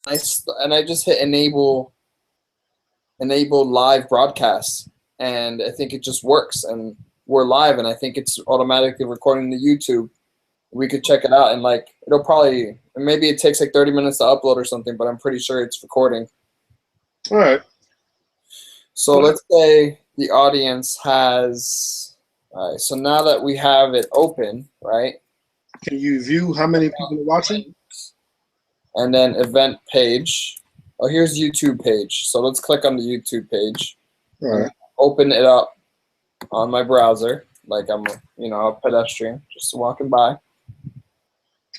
I just hit enable live broadcast, and I think it just works, and we're live, and I think it's automatically recording to YouTube. We could check it out, and like it'll probably, maybe it takes like 30 minutes to upload or something, but I'm pretty sure it's recording. All right. So let's say the audience has, all right, so now that we have it open, right? Can you view how many people are watching? And then event page. Oh, here's YouTube page. So let's click on the YouTube page. All right. Open it up on my browser, like I'm, a pedestrian just walking by.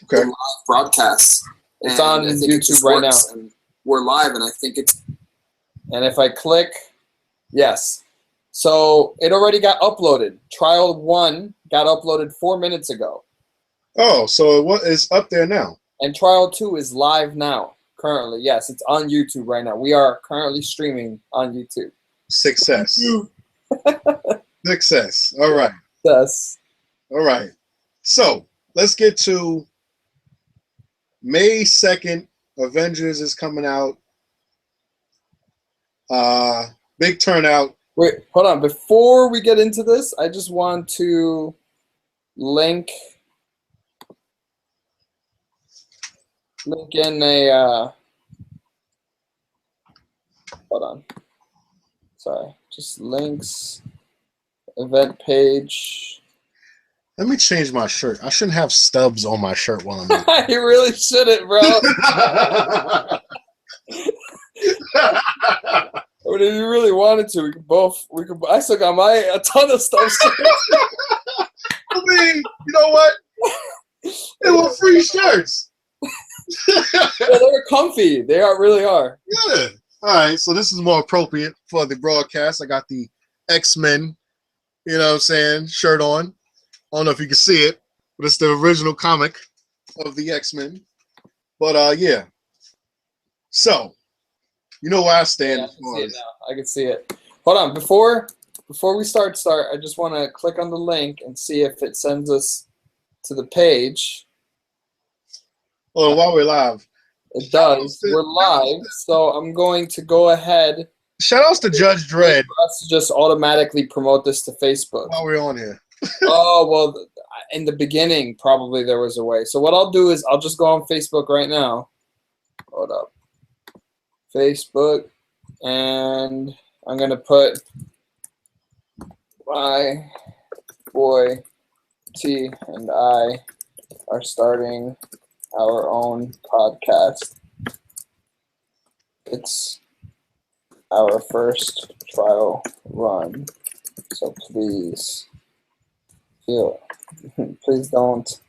Okay. Live broadcast. It's on YouTube right now. And we're live, and I think it's. And if I click, yes. So it already got uploaded. Trial 1 got uploaded 4 minutes ago. Oh, so what is up there now? And Trial 2 is live now, currently. Yes, it's on YouTube right now. We are currently streaming on YouTube. Success. Success. All right. Success. All right. So let's get to May 2nd. Avengers is coming out. Big turnout. Wait, hold on. Before we get into this, I just want to link in a hold on. Sorry. Just links, event page. Let me change my shirt. I shouldn't have stubs on my shirt while I'm in. You really shouldn't, bro. I mean, if you really wanted to, we could. I still got a ton of stuff. I mean, you know what? They were free shirts. Yeah, they're comfy. They really are. Yeah. All right. So this is more appropriate for the broadcast. I got the X-Men, shirt on. I don't know if you can see it, but it's the original comic of the X-Men. But yeah. So, you know where I stand. Yeah, I can see it now. I can see it. Hold on. Before we start, I just want to click on the link and see if it sends us to the page. Oh, while we're live. It does. We're live, so I'm going to go ahead. Shout outs to Judge Dredd. Let's just automatically promote this to Facebook. While we're on here. Oh, well, in the beginning, probably there was a way. So what I'll do is I'll just go on Facebook right now. Hold up. Facebook, and I'm going to put my boy T and I are starting our own podcast. It's our first trial run, so please don't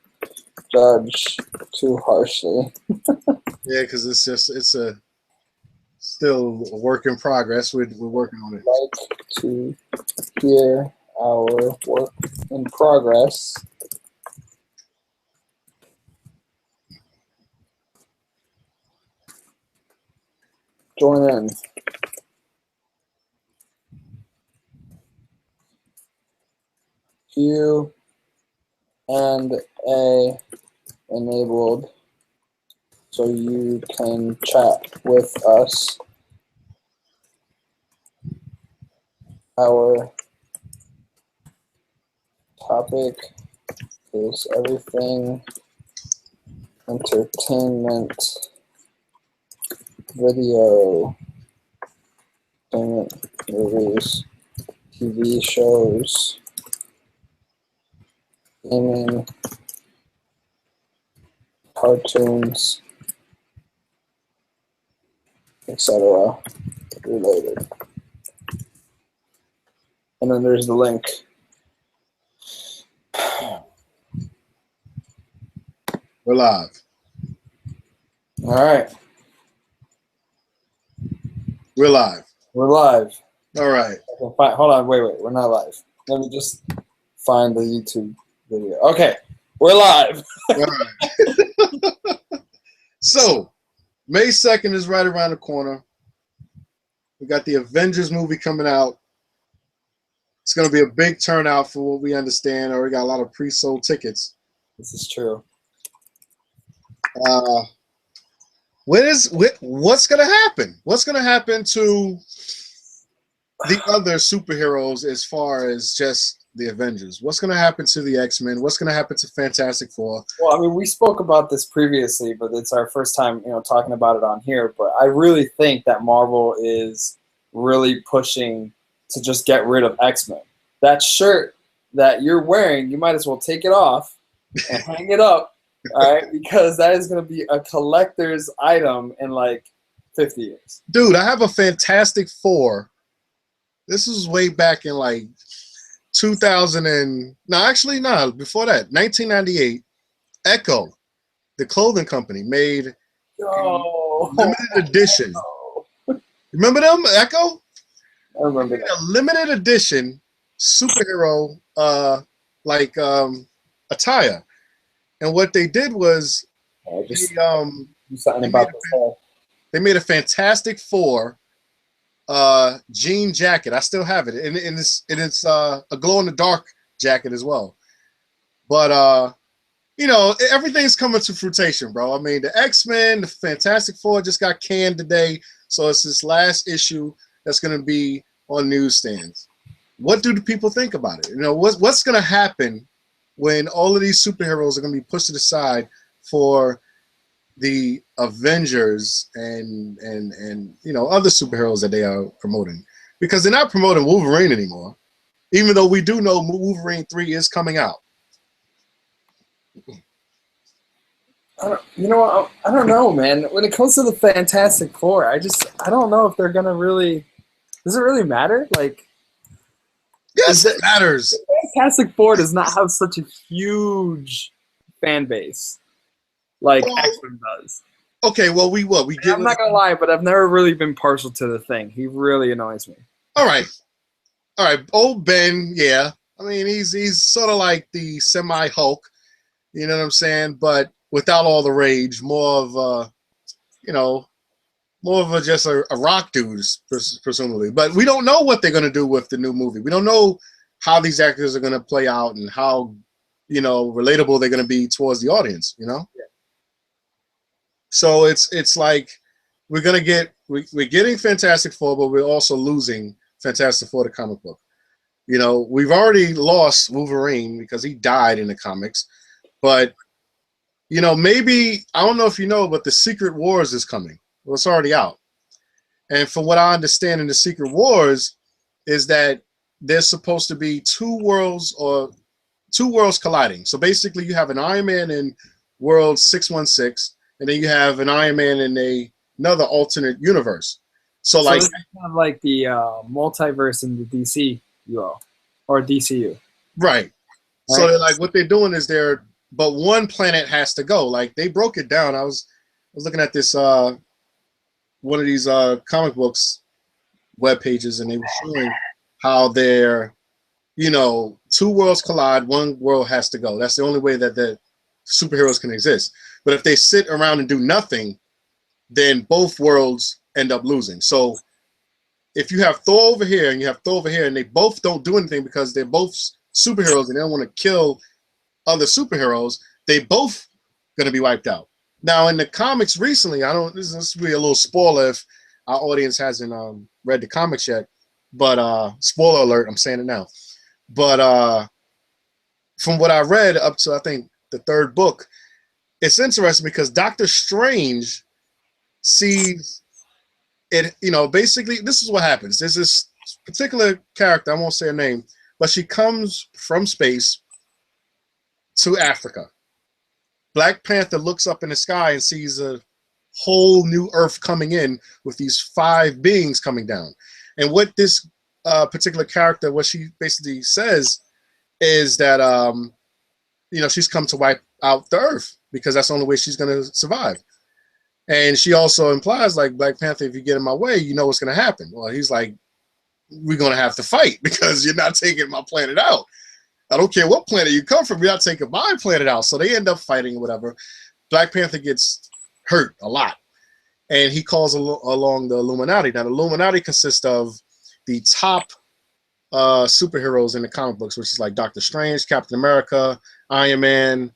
judge too harshly. Yeah, because it's still a work in progress. We're working on it. Like to hear our work in progress. Join in. Q and A enabled, so you can chat with us. Our topic is everything entertainment, video, entertainment, movies, TV shows, gaming, cartoons, etc. related. And then there's the link. We're live. All right. We're live. We're live. All right. Hold on. Wait. We're not live. Let me just find the YouTube video. Okay. We're live. All right. So, May 2nd is right around the corner. We got the Avengers movie coming out. It's going to be a big turnout for what we understand. Already got a lot of pre-sold tickets. This is true. what's gonna happen? What's gonna happen to the other superheroes as far as just the Avengers? What's gonna happen to the X-Men? What's gonna happen to Fantastic Four? Well, I mean, we spoke about this previously, but it's our first time, talking about it on here. But I really think that Marvel is really pushing to just get rid of X-Men. That shirt that you're wearing, you might as well take it off and hang it up, all right? Because that is going to be a collector's item in like 50 years. Dude, I have a Fantastic Four. This was way back in like 2000 and before that, 1998. Echo, the clothing company, made a limited edition. Remember them, Echo? I remember that. A limited edition superhero attire. And what they did was they made a Fantastic Four jean jacket. I still have it, and it's a glow in the dark jacket as well. But everything's coming to fruition, bro. I mean, the X-Men, the Fantastic Four just got canned today, so it's this last issue that's going to be on newsstands. What do the people think about it? What's going to happen when all of these superheroes are going to be pushed to the side for the Avengers and other superheroes that they are promoting? Because they're not promoting Wolverine anymore, even though we do know Wolverine 3 is coming out. I don't know, man. When it comes to the Fantastic Four, I don't know if they're gonna really. Does it really matter? Like, yes, it matters. Fantastic Four does not have such a huge fan base like X-Men does. Okay, well, we get. I'm not gonna lie, but I've never really been partial to the Thing. He really annoys me. All right. Old Ben, yeah. I mean, he's sort of like the semi-Hulk. You know what I'm saying? But without all the rage, more of just a rock dude, presumably. But we don't know what they're going to do with the new movie. We don't know how these actors are going to play out and how, relatable they're going to be towards the audience, Yeah. So it's like we're getting Fantastic Four, but we're also losing Fantastic Four, the comic book. We've already lost Wolverine because he died in the comics. But, maybe, I don't know if you know, but the Secret Wars is coming. Well, it's already out. And from what I understand in the Secret Wars is that there's supposed to be two worlds colliding. So basically you have an Iron Man in World 616, and then you have an Iron Man in another alternate universe. So like it's kind of like the multiverse in the DCU or DCU. Right. So like what they're doing is but one planet has to go. Like they broke it down. I was looking at this one of these comic books web pages, and they were showing how they're two worlds collide, one world has to go. That's the only way that the superheroes can exist. But if they sit around and do nothing, then both worlds end up losing. So if you have Thor over here and you have Thor over here, and they both don't do anything because they're both superheroes and they don't want to kill other superheroes, they both going to be wiped out. Now in the comics recently, this will be a little spoiler if our audience hasn't read the comics yet, but spoiler alert, I'm saying it now. But from what I read up to I think the third book, it's interesting because Doctor Strange sees it, basically this is what happens. There's this particular character, I won't say her name, but she comes from space to Africa. Black Panther looks up in the sky and sees a whole new Earth coming in with these 5 beings coming down. And what this particular character, what she basically says is that, she's come to wipe out the Earth because that's the only way she's going to survive. And she also implies, like, Black Panther, if you get in my way, you know what's going to happen. Well, he's like, we're going to have to fight because you're not taking my planet out. I don't care what planet you come from, you're not taking my planet out. So they end up fighting or whatever. Black Panther gets hurt a lot. And he calls along the Illuminati. Now, the Illuminati consists of the top superheroes in the comic books, which is like Doctor Strange, Captain America, Iron Man,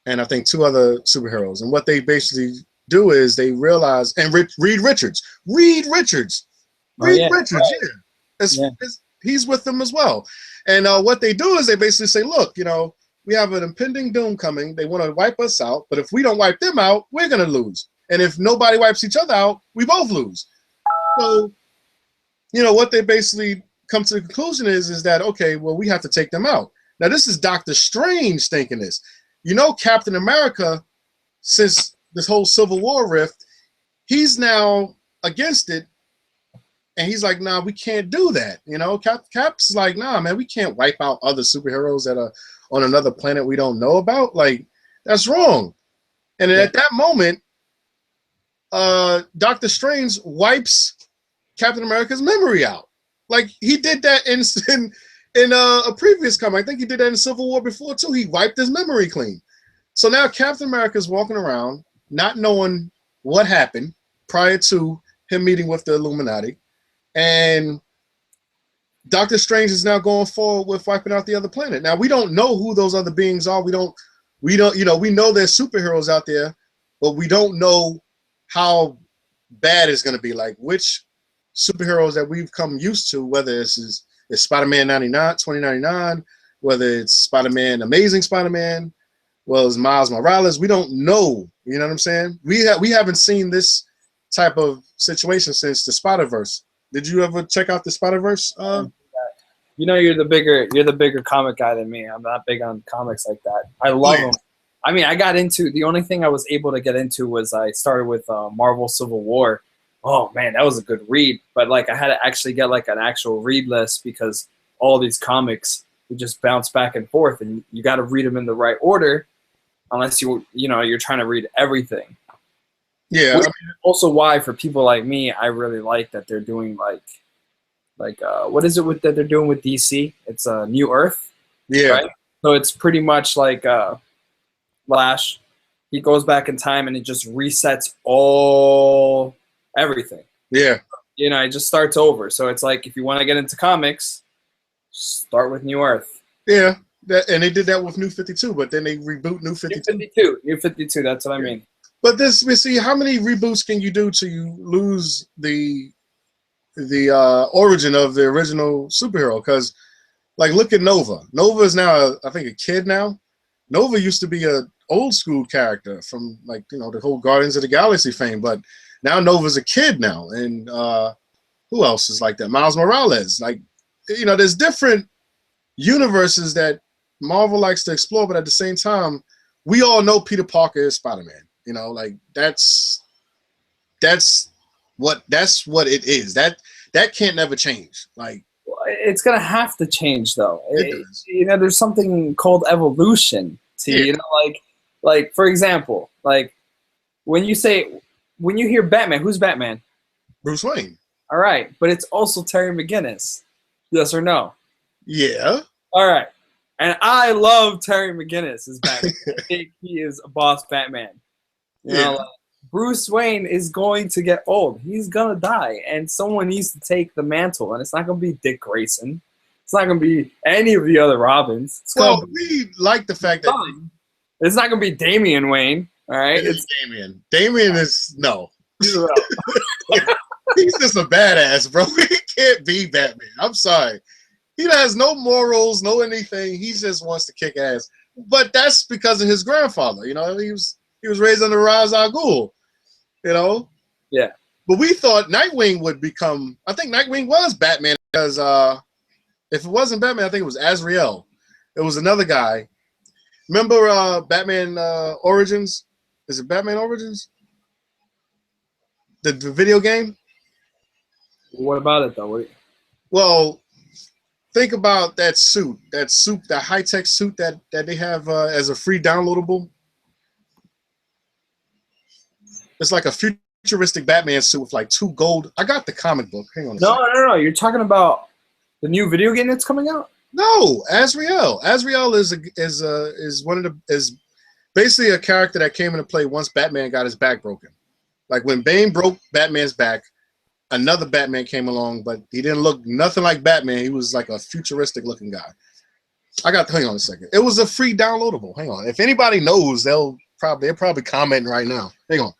and I think 2 other superheroes. And what they basically do is they realize, and Reed Richards, Yeah. He's with them as well. And what they do is they basically say, look, you know, we have an impending doom coming. They want to wipe us out, but if we don't wipe them out, we're going to lose. And if nobody wipes each other out, we both lose. So, you know, what they basically come to the conclusion is that, okay, well, we have to take them out. Now, this is Doctor Strange thinking this. You know, Captain America, since this whole Civil War rift, he's now against it. And he's like, nah, we can't do that. You know, Cap's like, nah, man, we can't wipe out other superheroes that are on another planet we don't know about. Like, that's wrong. And at that moment, Doctor Strange wipes Captain America's memory out. Like, he did that in a previous comic. I think he did that in Civil War before, too. He wiped his memory clean. So now Captain America's walking around not knowing what happened prior to him meeting with the Illuminati. And Doctor Strange is now going forward with wiping out the other planet. Now, we don't know who those other beings are. We don't, you know, we know there's superheroes out there, but we don't know how bad it's going to be. Like, which superheroes that we've come used to, whether it's Spider-Man 2099, whether it's Spider-Man, Amazing Spider-Man, well, it's Miles Morales. We don't know. You know what I'm saying? We haven't seen this type of situation since the Spider-Verse. Did you ever check out the Spider-Verse? You know, you're the bigger comic guy than me. I'm not big on comics like that. I love them. I mean, I got into, the only thing I was able to get into was I started with Marvel Civil War. Oh man, that was a good read. But like, I had to actually get like an actual read list because all these comics would just bounce back and forth, and you got to read them in the right order, unless you're trying to read everything. Yeah. Which is also why for people like me, I really like that they're doing like what is it that they're doing with DC? It's a New Earth. Yeah. Right? So it's pretty much like Flash. He goes back in time and it just resets everything. Yeah. You know, it just starts over. So it's like if you want to get into comics, start with New Earth. Yeah. And they did that with New 52, but then they reboot New 52. New 52, that's what I mean. But see, how many reboots can you do till you lose the origin of the original superhero? Because, like, look at Nova. Nova is now, I think, a kid now. Nova used to be a old school character from, like, you know, the whole Guardians of the Galaxy fame, but now Nova's a kid now. And who else is like that? Miles Morales. Like, you know, there's different universes that Marvel likes to explore, but at the same time, we all know Peter Parker is Spider-Man. You know, like that's what it is. That can't never change. Like, it's gonna have to change though. You know, there's something called evolution. You know, like for example, like when you hear Batman, who's Batman? Bruce Wayne. All right, but it's also Terry McGinnis. Yes or no? Yeah. All right, and I love Terry McGinnis as Batman. I think he is a boss Batman. You know, like, Bruce Wayne is going to get old. He's gonna die, and someone needs to take the mantle. And it's not gonna be Dick Grayson. It's not gonna be any of the other Robins. We like the fact that it's not gonna be Damian Wayne. All right, it's Damian. Damian is no. He's just a badass, bro. He can't be Batman. I'm sorry. He has no morals, no anything. He just wants to kick ass. But that's because of his grandfather. You know, he was raised under Ra's al Ghul, you know? Yeah. But we thought Nightwing would become, I think Nightwing was Batman because if it wasn't Batman, I think it was Azrael. It was another guy. Remember Batman Origins? Is it Batman Origins? The video game? What about it, though? Well, think about that suit, that high-tech suit that they have as a free downloadable. It's like a futuristic Batman suit with like 2 gold. I got the comic book. Hang on a second. No. You're talking about the new video game that's coming out? No, Azrael. Azrael is basically a character that came into play once Batman got his back broken. Like when Bane broke Batman's back, another Batman came along, but he didn't look nothing like Batman. He was like a futuristic looking guy. Hang on a second. It was a free downloadable. Hang on. If anybody knows, they're probably commenting right now. Hang on.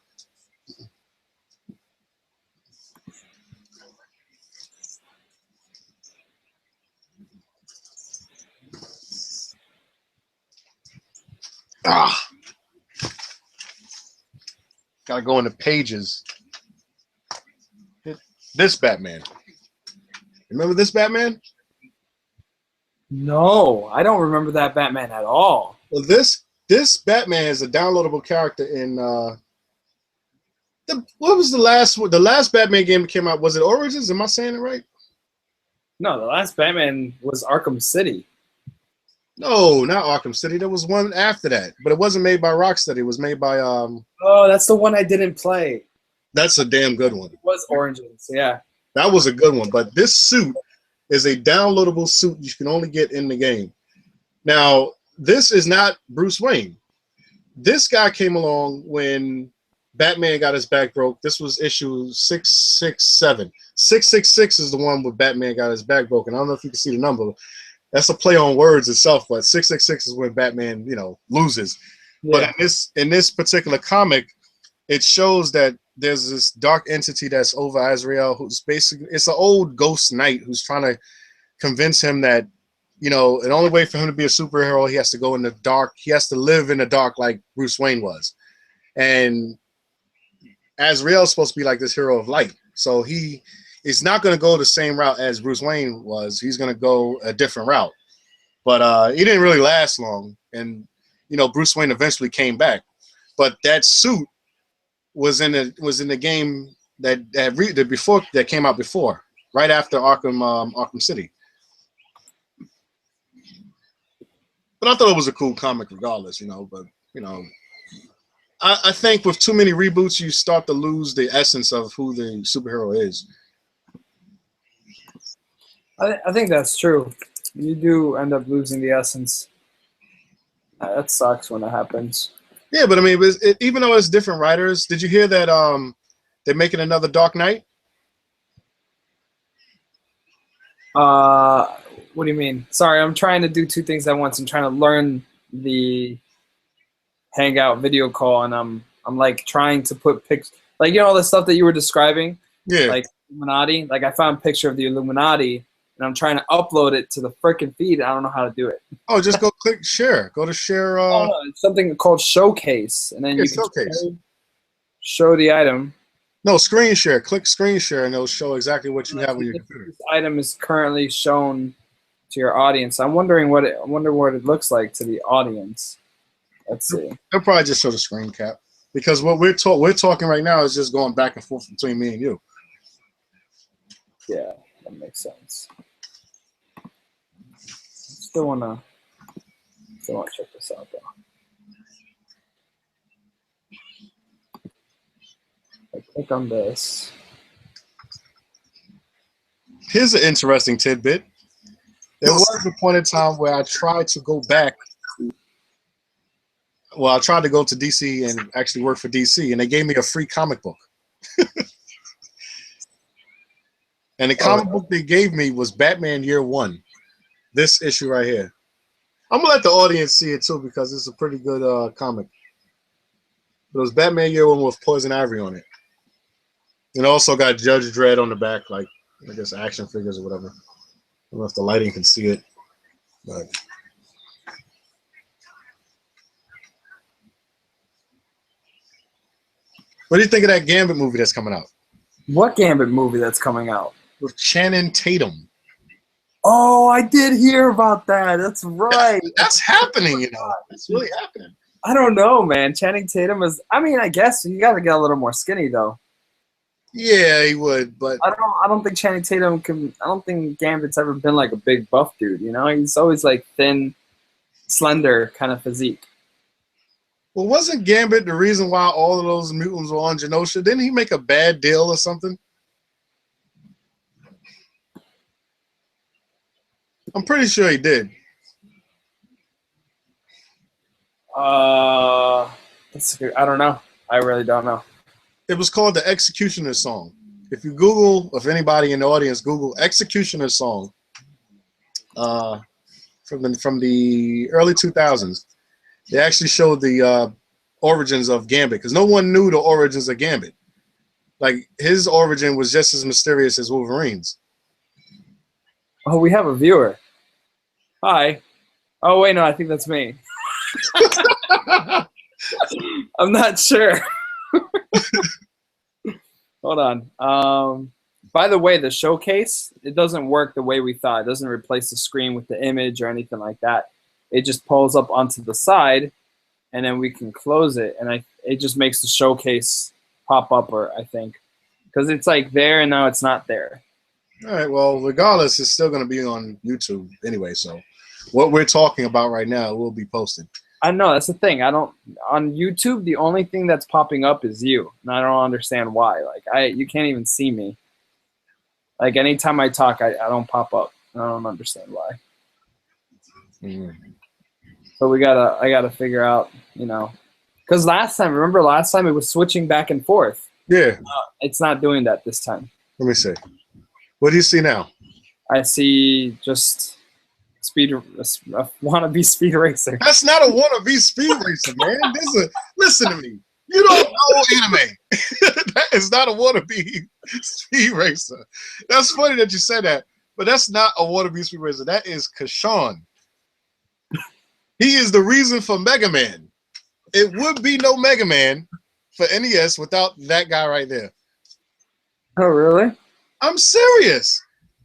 Ah, gotta go into pages. This Batman. Remember this Batman? No, I don't remember that Batman at all. Well, this Batman is a downloadable character in what was the last Batman game that came out? Was it Origins? Am I saying it right? No, the last Batman was Arkham City. No, not Arkham City. There was one after that, but it wasn't made by Rocksteady. It was made by Oh, that's the one I didn't play. That's a damn good one. It was Origins, yeah. That was a good one. But this suit is a downloadable suit you can only get in the game. Now, this is not Bruce Wayne. This guy came along when Batman got his back broke. This was issue 667. 666 is the one where Batman got his back broken. I don't know if you can see the number. That's a play on words itself, but 666 is when Batman, loses. Yeah. But in this particular comic, it shows that there's this dark entity that's over Azrael, who's basically, it's an old ghost knight who's trying to convince him that, the only way for him to be a superhero, he has to go in the dark. He has to live in the dark like Bruce Wayne was. And Azrael's supposed to be like this hero of light. So he is not going to go the same route as Bruce Wayne was. He's going to go a different route. But he didn't really last long. And, Bruce Wayne eventually came back. But that suit was in the game that came out before, right after Arkham City. But I thought it was a cool comic regardless, But I think with too many reboots, you start to lose the essence of who the superhero is. I think that's true. You do end up losing the essence. That sucks when that happens. Yeah, but I mean, even though it's different writers, did you hear that they're making another Dark Knight? What do you mean? Sorry, I'm trying to do two things at once. I'm trying to learn the Hangout video call, and I'm like trying to put pics, like all the stuff that you were describing. Yeah. Like Illuminati. Like I found a picture of the Illuminati, and I'm trying to upload it to the frickin' feed. I don't know how to do it. Oh, just go click share. Go to share. It's something called Showcase, and then you can Showcase. Show the item. No, screen share. Click screen share, and it'll show exactly what you have on your computer. This item is currently shown to your audience. I wonder what it looks like to the audience. Let's see. They'll probably just show the screen cap, because what we're talking right now is just going back and forth between me and you. Yeah, that makes sense. Still wanna check this out though. I click on this. Here's an interesting tidbit. There was a point in time where I tried to go back. Well, I tried to go to DC and actually work for DC, and they gave me a free comic book. And the comic book they gave me was Batman Year One. This issue right here. I'm gonna let the audience see it too, because it's a pretty good comic. It was Batman Year One with Poison Ivy on it. And also got Judge Dredd on the back, like I guess action figures or whatever. I don't know if the lighting can see it, but what do you think of that Gambit movie that's coming out? What Gambit movie that's coming out? With Channing Tatum. Oh, I did hear about that. That's right. That's happening, It's really happening. I don't know, man. Channing Tatum is. I mean, I guess you got to get a little more skinny, though. Yeah, he would, but I don't think Channing Tatum can. I don't think Gambit's ever been like a big buff dude. He's always like thin, slender kind of physique. Well, wasn't Gambit the reason why all of those mutants were on Genosha? Didn't he make a bad deal or something? I'm pretty sure he did. That's good. I don't know. I really don't know. It was called the Executioner Song. If you Google, if anybody in the audience Google Executioner Song, from the early 2000s, they actually showed the origins of Gambit, because no one knew the origins of Gambit. Like, his origin was just as mysterious as Wolverine's. Oh, we have a viewer. Hi. Oh, wait, no, I think that's me. I'm not sure. Hold on. By the way, the showcase, it doesn't work the way we thought. It doesn't replace the screen with the image or anything like that. It just pulls up onto the side, and then we can close it, and it just makes the showcase pop up, or I think, because it's like there and now it's not there. All right. Well, regardless, it's still going to be on YouTube anyway. So, what we're talking about right now will be posted. I know, that's the thing. On YouTube, the only thing that's popping up is you, and I don't understand why. Like you can't even see me. Like anytime I talk, I don't pop up. I don't understand why. Mm. So I gotta figure out, because last time it was switching back and forth. Yeah. It's not doing that this time. Let me see. What do you see now? I see just a wannabe speed racer. That's not a wannabe speed racer, man. Listen to me. You don't know anime. That is not a wannabe speed racer. That's funny that you said that, but that's not a wannabe speed racer. That is Kashawn. He is the reason for Mega Man. It would be no Mega Man for NES without that guy right there. Oh, really? I'm serious.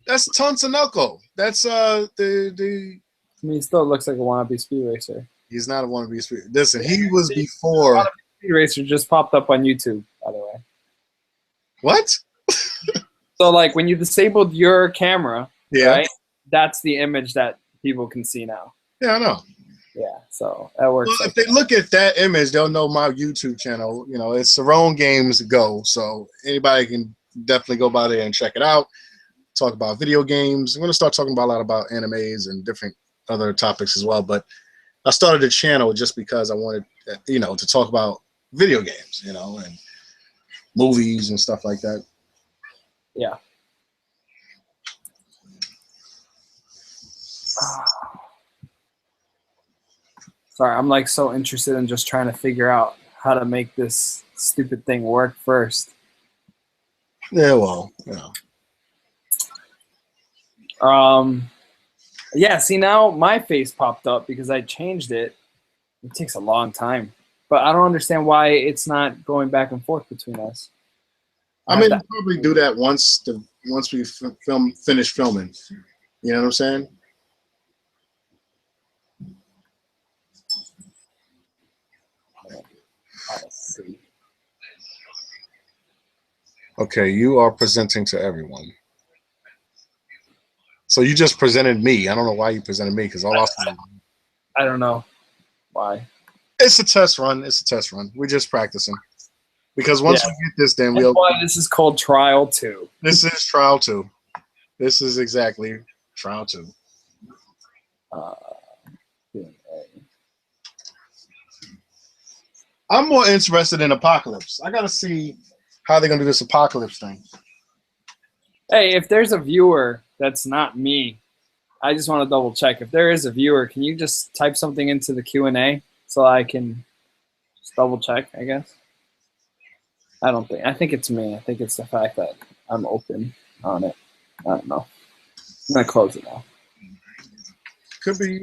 That's Tonsanoko. That's I mean, he still looks like a wannabe speed racer. He's not a wannabe speed. Listen, he was before. Wannabe speed racer just popped up on YouTube, by the way. What? So, like, when you disabled your camera, yeah, right? That's the image that people can see now. Yeah, I know. Yeah, so that works. Well, if they look at that image, they'll know my YouTube channel. It's Cerrone Games Go, so anybody can definitely go by there and check it out. Talk about video games. I'm going to start talking about a lot about animes and different other topics as well. But I started the channel just because I wanted, to talk about video games, and movies and stuff like that. Yeah. Sorry, I'm like so interested in just trying to figure out how to make this stupid thing work first. Yeah, well, yeah, see, now my face popped up because I changed it. It takes a long time. But I don't understand why it's not going back and forth between us. I mean, we'll probably do that once we finish filming. You know what I'm saying? Let's see. Okay, you are presenting to everyone. So you just presented me. I don't know why you presented me because I don't know why. It's a test run. It's a test run. We're just practicing. Because once we get this, then That's why this is called Trial 2. This is Trial 2. This is exactly Trial 2. I'm more interested in Apocalypse. I got to see how they're going to do this Apocalypse thing. Hey, if there's a viewer that's not me, I just want to double check. If there is a viewer, can you just type something into the Q&A so I can just double check, I guess? I think it's me. I think it's the fact that I'm open on it. I don't know. I'm going to close it now. Could be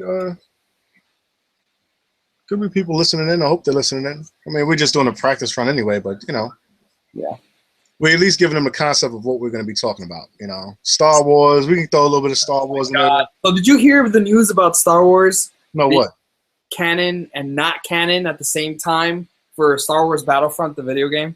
people listening in. I hope they're listening in. I mean, we're just doing a practice run anyway, but, Yeah. We're at least giving them a concept of what we're going to be talking about. Star Wars. We can throw a little bit of Star Wars in there. So did you hear the news about Star Wars? No, what? Canon and not canon at the same time for Star Wars Battlefront, the video game?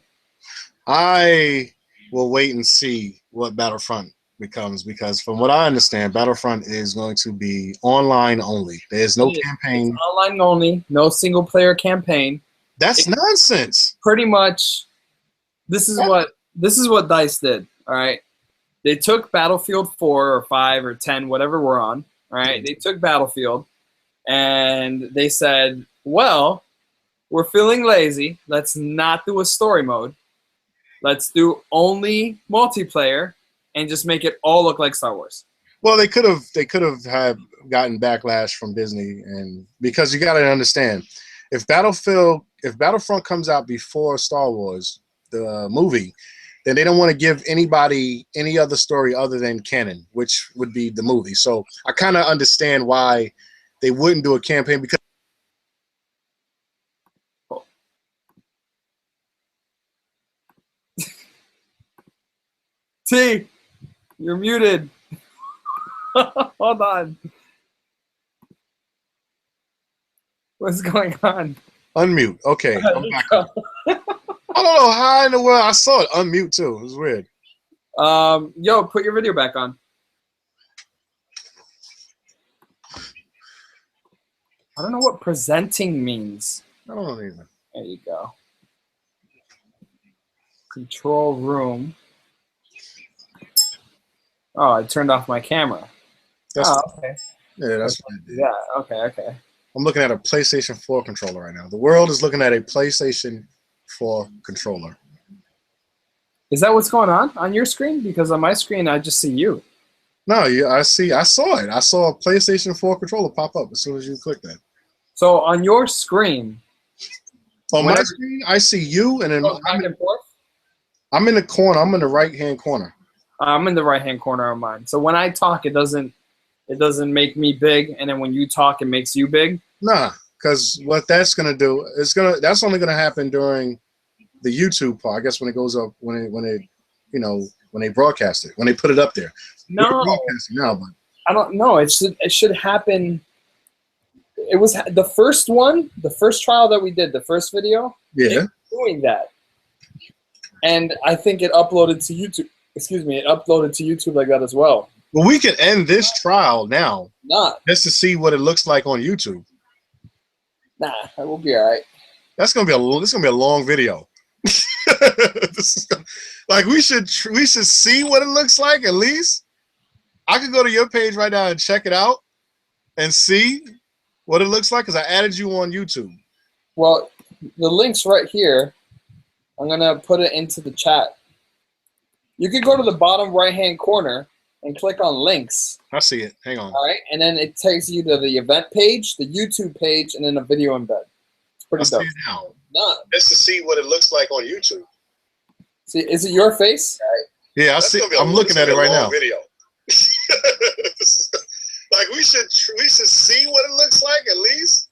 I will wait and see what Battlefront becomes because from what I understand, Battlefront is going to be online only. There's no campaign. It's online only, no single player campaign. That's nonsense. Pretty much, this is what DICE did. All right, they took Battlefield 4 or 5 or 10, whatever we're on. All right, they took Battlefield, and they said, "Well, we're feeling lazy. Let's not do a story mode. Let's do only multiplayer and just make it all look like Star Wars." Well, they could have gotten backlash from Disney, and because you got to understand, if Battlefront comes out before Star Wars, the movie, then they don't want to give anybody any other story other than canon, which would be the movie. So I kind of understand why they wouldn't do a campaign because T, you're muted. Hold on. What's going on? Unmute. Okay, I'm back up. I don't know how in the world I saw it unmute too. It was weird. Yo, put your video back on. I don't know what presenting means. I don't know either. There you go. Control room. Oh, I turned off my camera. Okay. Yeah, that's what I did. Yeah, okay. I'm looking at a PlayStation 4 controller right now. The world is looking at a PlayStation 4 controller. Is that what's going on your screen? Because on my screen, I just see you. No, I saw it. I saw a PlayStation 4 controller pop up as soon as you clicked that. So on your screen. On my screen, I see you, and then I'm in the corner. I'm in the right-hand corner. I'm in the right-hand corner of mine. So when I talk, it doesn't make me big, and then when you talk, it makes you big. Nah, because what that's gonna do is that's only gonna happen during the YouTube part. I guess when it goes up, when they broadcast it, when they put it up there. No, we're broadcasting now, but I don't know. It should happen. It was the first one, the first trial that we did, the first video. Yeah, doing that, and I think it uploaded to YouTube. Excuse me, it uploaded to YouTube like that as well. Well, we can end this trial now. Not just to see what it looks like on YouTube. Nah, that will be all right. This is gonna be a long video. Like we should see what it looks like at least. I could go to your page right now and check it out and see what it looks like because I added you on YouTube. Well, the link's right here. I'm gonna put it into the chat. You could go to the bottom right-hand corner and click on links. I see it. Hang on. All right, and then it takes you to the event page, the YouTube page, and then a video embed. It's pretty dope. See it now. Nah. Just to see what it looks like on YouTube. See, is it your face? Yeah, I see. I'm looking at it right now. Video. Like we should see what it looks like at least.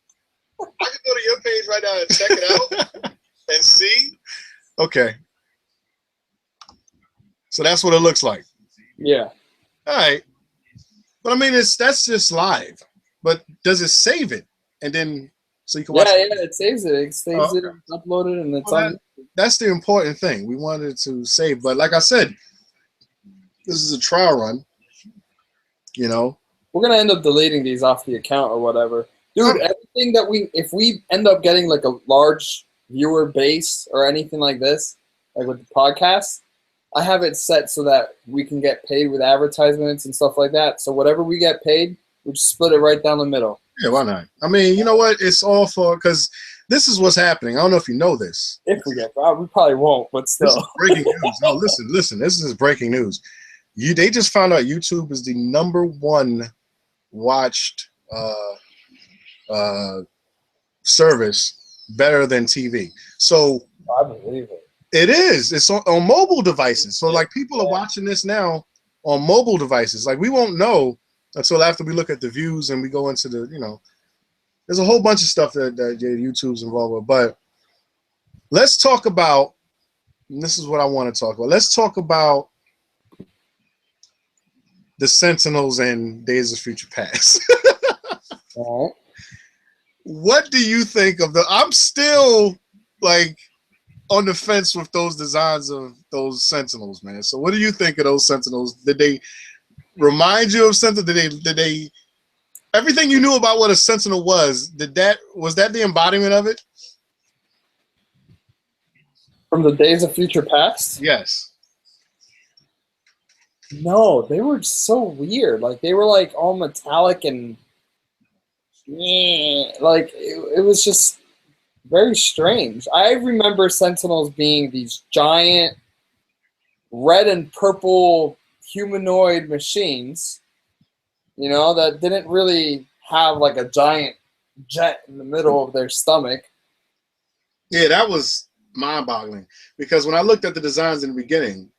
I can go to your page right now and check it out and see. Okay. So that's what it looks like. Yeah. All right. But I mean, that's just live. But does it save it and then so you can watch? Yeah, it saves it. It saves it, upload it, and it's on. That's the important thing. We wanted to save, but like I said, this is a trial run. You know, we're gonna end up deleting these off the account or whatever, dude. Everything that if we end up getting like a large viewer base or anything like this, like with the podcast, I have it set so that we can get paid with advertisements and stuff like that. So whatever we get paid, we just split it right down the middle. Yeah, why not? I mean, you know what? It's all for because this is what's happening. I don't know if you know this. If we get, we probably won't, but still. This is breaking news. No, listen. This is breaking news. They just found out YouTube is the #1 watched service, better than TV. So I believe it. It is. It's on mobile devices. So like people are watching this now on mobile devices. Like we won't know until after we look at the views and we go into the, there's a whole bunch of stuff that YouTube's involved with. But let's talk about, and this is what I want to talk about. Let's talk about the Sentinels and Days of Future Past. All right. What do you think of I'm still like on the fence with those designs of those Sentinels, man. So what do you think of those Sentinels? Did they remind you of Sentinel? Did they everything you knew about what a Sentinel was that the embodiment of it? From the Days of Future Past? Yes. No, they were so weird. Like they were like all metallic and like it was just very strange. I remember Sentinels being these giant red and purple humanoid machines, that didn't really have like a giant jet in the middle of their stomach. Yeah, that was mind-boggling because when I looked at the designs in the beginning,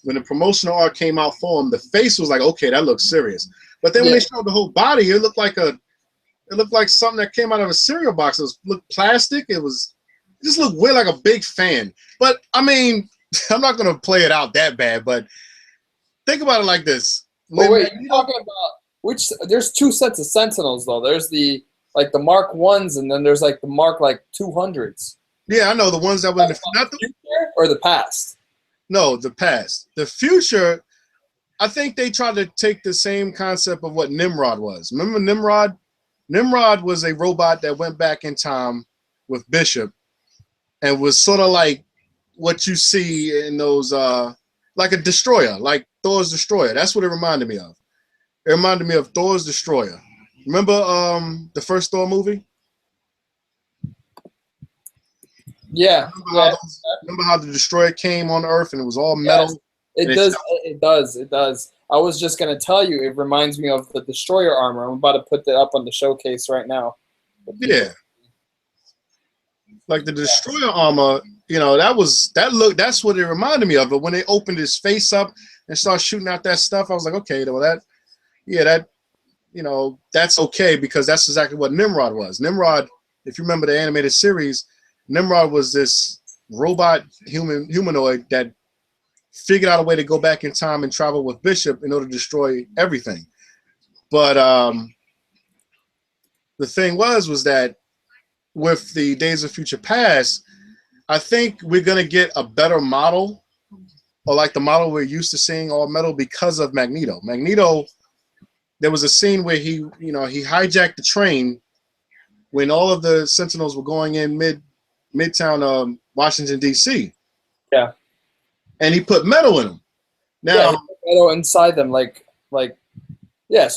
when the promotional art came out for them, the face was like, okay, that looks serious. But then when they showed the whole body, it looked like something that came out of a cereal box. It looked plastic. It just looked weird, like a big fan. But I mean, I'm not gonna play it out that bad. But think about it like this. But wait, you're talking about which? There's two sets of Sentinels though. There's the like the Mark Ones, and then there's like the Mark like 200s. Yeah, I know the ones that were in the future or the past. No, the past. The future. I think they tried to take the same concept of what Nimrod was. Remember Nimrod? Nimrod was a robot that went back in time with Bishop and was sort of like what you see in those, like a destroyer, like Thor's destroyer. That's what it reminded me of. It reminded me of Thor's destroyer. Remember the first Thor movie? Yeah. Remember how the destroyer came on Earth and it was all metal? Yes. It does. I was just gonna tell you, it reminds me of the destroyer armor. I'm about to put that up on the showcase right now. Yeah. Like the destroyer armor, you know, that's what it reminded me of. But when they opened his face up and started shooting out that stuff, I was like, okay, well that's okay, because that's exactly what Nimrod was. Nimrod, if you remember the animated series, Nimrod was this robot humanoid that figured out a way to go back in time and travel with Bishop in order to destroy everything. But the thing was that with the Days of Future Past, I think we're gonna get a better model, or like the model we're used to seeing, all metal, because of Magneto. Magneto, there was a scene where he hijacked the train when all of the Sentinels were going in midtown Washington D.C. Yeah. And he put metal in them. Now, metal inside them, so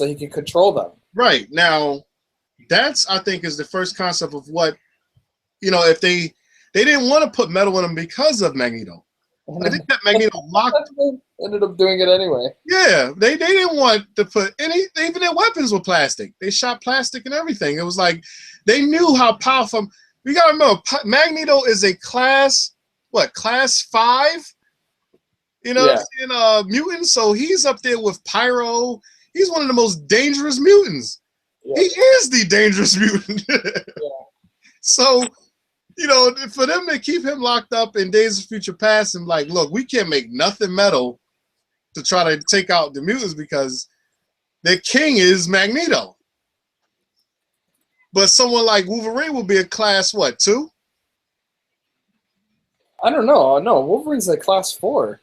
he can control them. Right. Now, that's, I think, is the first concept of what, if they didn't want to put metal in them because of Magneto. I think that Magneto ended up doing it anyway. Yeah, they didn't want to put even their weapons were plastic. They shot plastic and everything. It was like they knew how powerful. You gotta remember, Magneto is a class 5? Mutant. So he's up there with Pyro. He's one of the most dangerous mutants. Yeah. He is the dangerous mutant. Yeah. So, for them to keep him locked up in Days of Future Past and like, look, we can't make nothing metal to try to take out the mutants because their king is Magneto. But someone like Wolverine will be a class 2? I don't know. No, Wolverine's like class 4.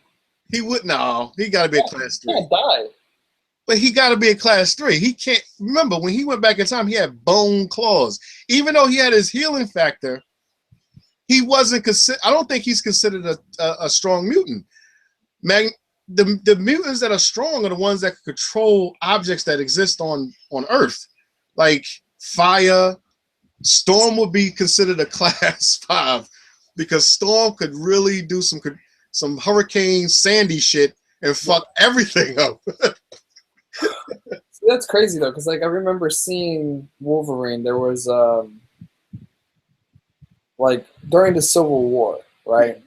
He got to be a class 3. He can't die. But he got to be a class 3. He can't. Remember, when he went back in time, he had bone claws. Even though he had his healing factor, he wasn't considered. I don't think he's considered a strong mutant. The mutants that are strong are the ones that can control objects that exist on Earth, like fire. Storm would be considered a class 5 because Storm could really do some Hurricane Sandy shit and fuck everything up. See, that's crazy though, because I remember seeing Wolverine. There was during the Civil War, right?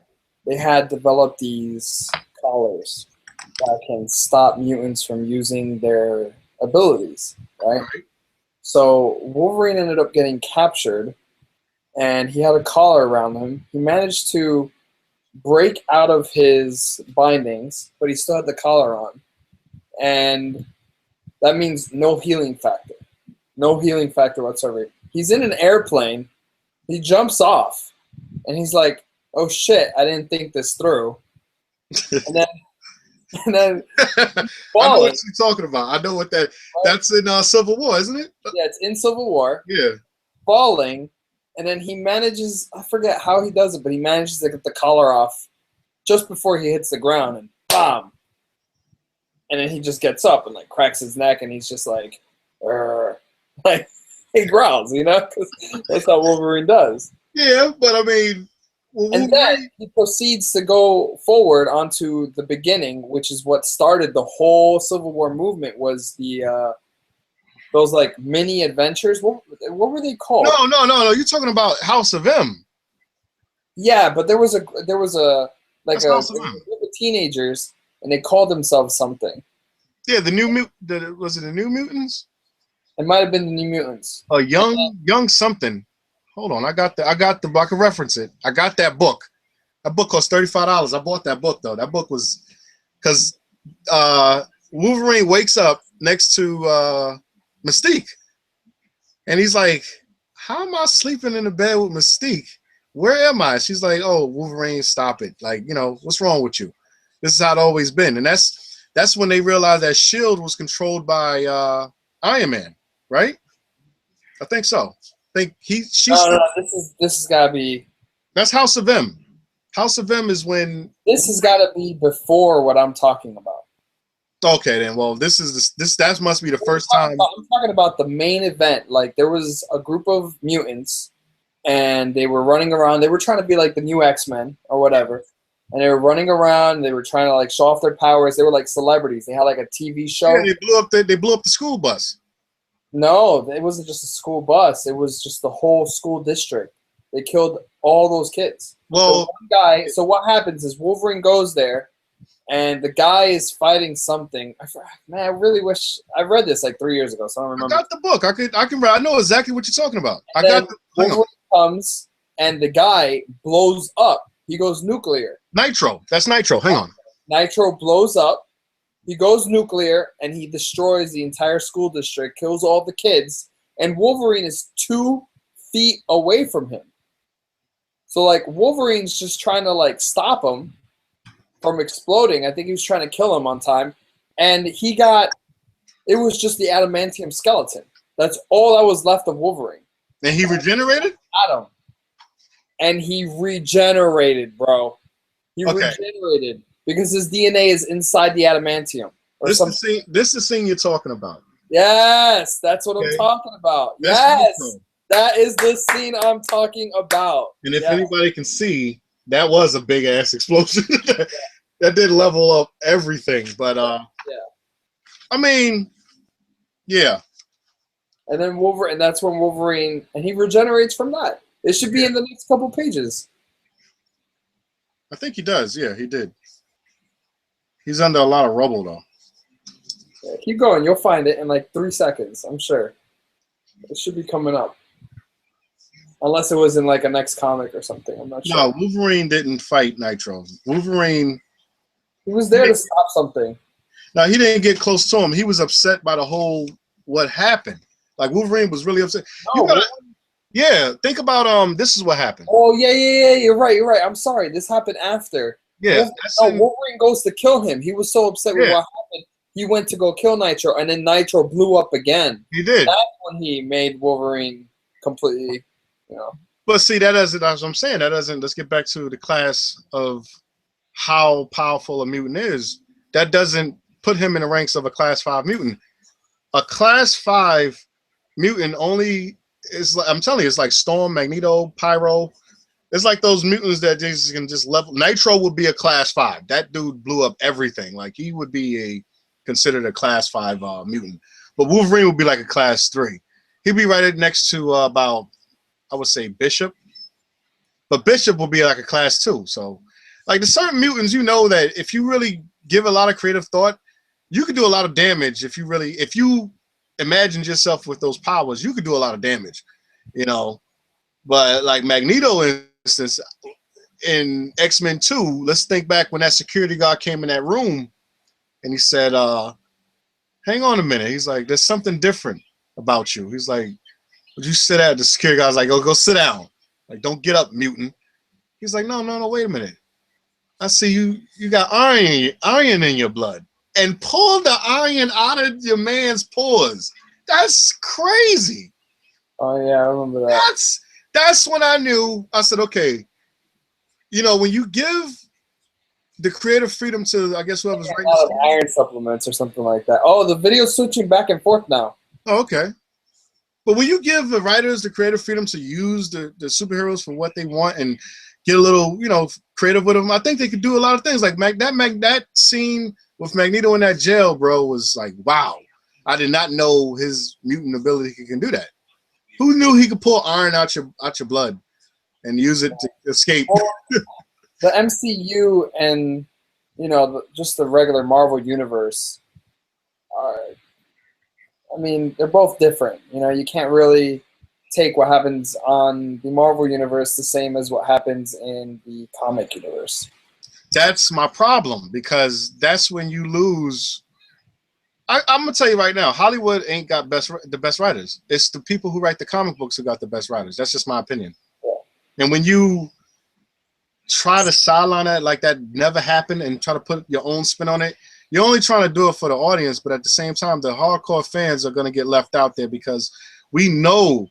They had developed these collars that can stop mutants from using their abilities, right? So Wolverine ended up getting captured, and he had a collar around him. He managed to break out of his bindings, but he still had the collar on. And that means no healing factor. No healing factor whatsoever. He's in an airplane. He jumps off. And he's like, oh shit, I didn't think this through. And then I know what you're talking about. I know what that's in Civil War, isn't it? Yeah, it's in Civil War. Yeah. Falling. And then he manages, I forget how he does it, but he manages to get the collar off just before he hits the ground, and bam. And then he just gets up and cracks his neck, and he's just like he growls, because that's how Wolverine does. Yeah, but I mean, and then he proceeds to go forward onto the beginning, which is what started the whole Civil War movement. Was those mini adventures? What were they called? No. You're talking about House of M. Yeah, but there was a group of teenagers, and they called themselves something. Yeah, was it the New Mutants? It might have been the New Mutants. Young something. Hold on, I can reference it. I got that book. That book cost $35. I bought that book though. That book was because Wolverine wakes up next to Mystique, and he's like, "How am I sleeping in the bed with Mystique? Where am I?" She's like, "Oh, Wolverine, stop it! Like, what's wrong with you? This is how it's always been." And that's when they realized that Shield was controlled by Iron Man, right? I think so. I think No, this has got to be. That's House of M. House of M is when. This has got to be before what I'm talking about. Okay, then. Well, that must be the first time. I'm talking about the main event. Like, there was a group of mutants, and they were running around. They were trying to be like the new X-Men or whatever. And they were running around. They were trying to like show off their powers. They were like celebrities. They had like a TV show. Yeah, they blew up the school bus. No, it wasn't just a school bus. It was just the whole school district. They killed all those kids. Well, so what happens is Wolverine goes there, and the guy is fighting something. I really wish I read this like 3 years ago, so I don't remember. I got the book. I know exactly what you're talking about. Wolverine comes, and the guy blows up. He goes nuclear. Nitro. That's Nitro. Hang on. Nitro blows up. He goes nuclear, and he destroys the entire school district, kills all the kids, and Wolverine is 2 feet away from him. So, like, Wolverine's just trying to, like, stop him from exploding. I think he was trying to kill him on time. And it was just the adamantium skeleton. That's all that was left of Wolverine. And he regenerated? Adam. And he regenerated, bro. He regenerated because his DNA is inside the adamantium. This is the scene you're talking about. Yes, that's what I'm talking about. Yes. That is the scene I'm talking about. And if anybody can see, that was a big ass explosion. That did level up everything. But I mean, yeah. And then Wolverine, and that's when Wolverine, and he regenerates from that. It should be in the next couple pages. I think he does. Yeah, he did. He's under a lot of rubble though. Yeah, keep going. You'll find it in like 3 seconds. I'm sure. It should be coming up. Unless it was in like a next comic or something. I'm not sure. No, Wolverine didn't fight Nitro. Wolverine. He was there to stop something. No, he didn't get close to him. He was upset by the whole what happened. Like Wolverine was really upset. No, think about this is what happened. Oh yeah. You're right. I'm sorry. This happened after. Yeah. Wolverine goes to kill him. He was so upset with what happened. He went to go kill Nitro, and then Nitro blew up again. He did. That's when he made Wolverine completely. But see, that's what I'm saying. That doesn't. Let's get back to the class of how powerful a mutant is. That doesn't put him in the ranks of a class 5 mutant. A class 5 mutant only is. I'm telling you, it's like Storm, Magneto, Pyro. It's like those mutants that just can just level. Nitro would be a class 5. That dude blew up everything. Like he would be considered a class 5 mutant. But Wolverine would be like a class 3. He'd be right next to about. I would say Bishop, but Bishop will be like a class 2. So, like the certain mutants, that if you really give a lot of creative thought, you could do a lot of damage. If you imagined yourself with those powers, you could do a lot of damage, But like Magneto, in instance, in X-Men 2, let's think back when that security guard came in that room, and he said, "Hang on a minute." He's like, "There's something different about you." He's like. Would you sit down? The security guy's like, go sit down. Like, don't get up, mutant. He's like, no, wait a minute. I see you got iron in your blood. And pull the iron out of your man's pores. That's crazy. Oh, yeah, I remember that. That's when I knew. I said, okay, when you give the creative freedom to, I guess, whoever's writing a lot of iron supplements or something like that. Oh, the video's switching back and forth now. Oh, okay. But when you give the writers the creative freedom to use the superheroes for what they want and get a little, creative with them, I think they could do a lot of things. Like that scene with Magneto in that jail, bro, was like, wow. I did not know his mutant ability can do that. Who knew he could pull iron out your blood and use it to escape? The MCU and just the regular Marvel universe are. I mean, they're both different. You can't really take what happens on the Marvel universe the same as what happens in the comic universe. That's my problem, because that's when you lose. I'm gonna tell you right now, Hollywood ain't got the best writers. It's the people who write the comic books who got the best writers. That's just my opinion. And when you try to sideline that like that never happened and try to put your own spin on it, you're only trying to do it for the audience, but at the same time, the hardcore fans are going to get left out there, because we know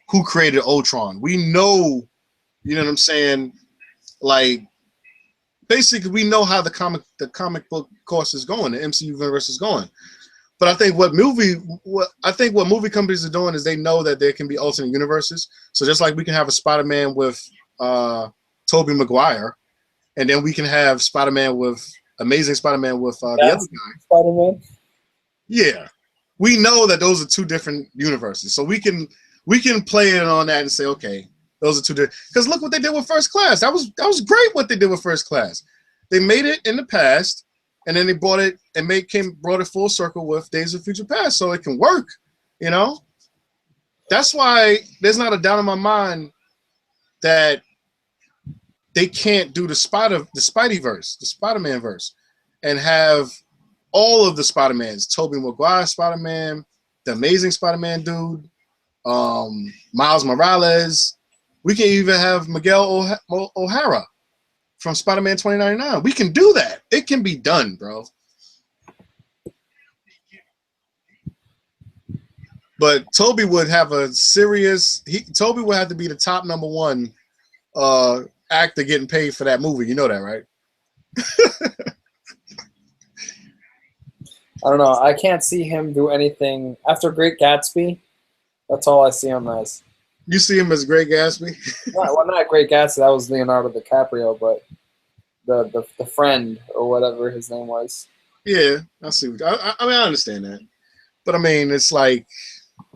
who created Ultron. We know, you know what I'm saying? Like, basically, we know how the comic book course is going, the MCU universe is going. But I think what movie companies are doing is they know that there can be alternate universes. So just like we can have a Spider-Man with Tobey Maguire, and then we can have Amazing Spider-Man with the other guy. Spider-Man. Yeah, we know that those are two different universes, so we can play it on that and say, okay, those are two different. Because look what they did with First Class. That was great. What they did with First Class, they made it in the past, and then they brought it full circle with Days of Future Past, so it can work. You know, that's why there's not a doubt in my mind that they can't do the Spideyverse, the Spider-Man verse, and have all of the Spider-Mans, Tobey Maguire Spider-Man, the Amazing Spider-Man dude, Miles Morales. We can even have Miguel O'Hara from Spider-Man 2099. We can do that. It can be done, bro. But Toby would have Toby would have to be the top #1 actor getting paid for that movie. You know that, right? I don't know. I can't see him do anything after Great Gatsby. That's all I see him as. You see him as Great Gatsby? Not Great Gatsby. That was Leonardo DiCaprio, but the friend or whatever his name was. Yeah, I see. I mean, I understand that, but I mean, it's like,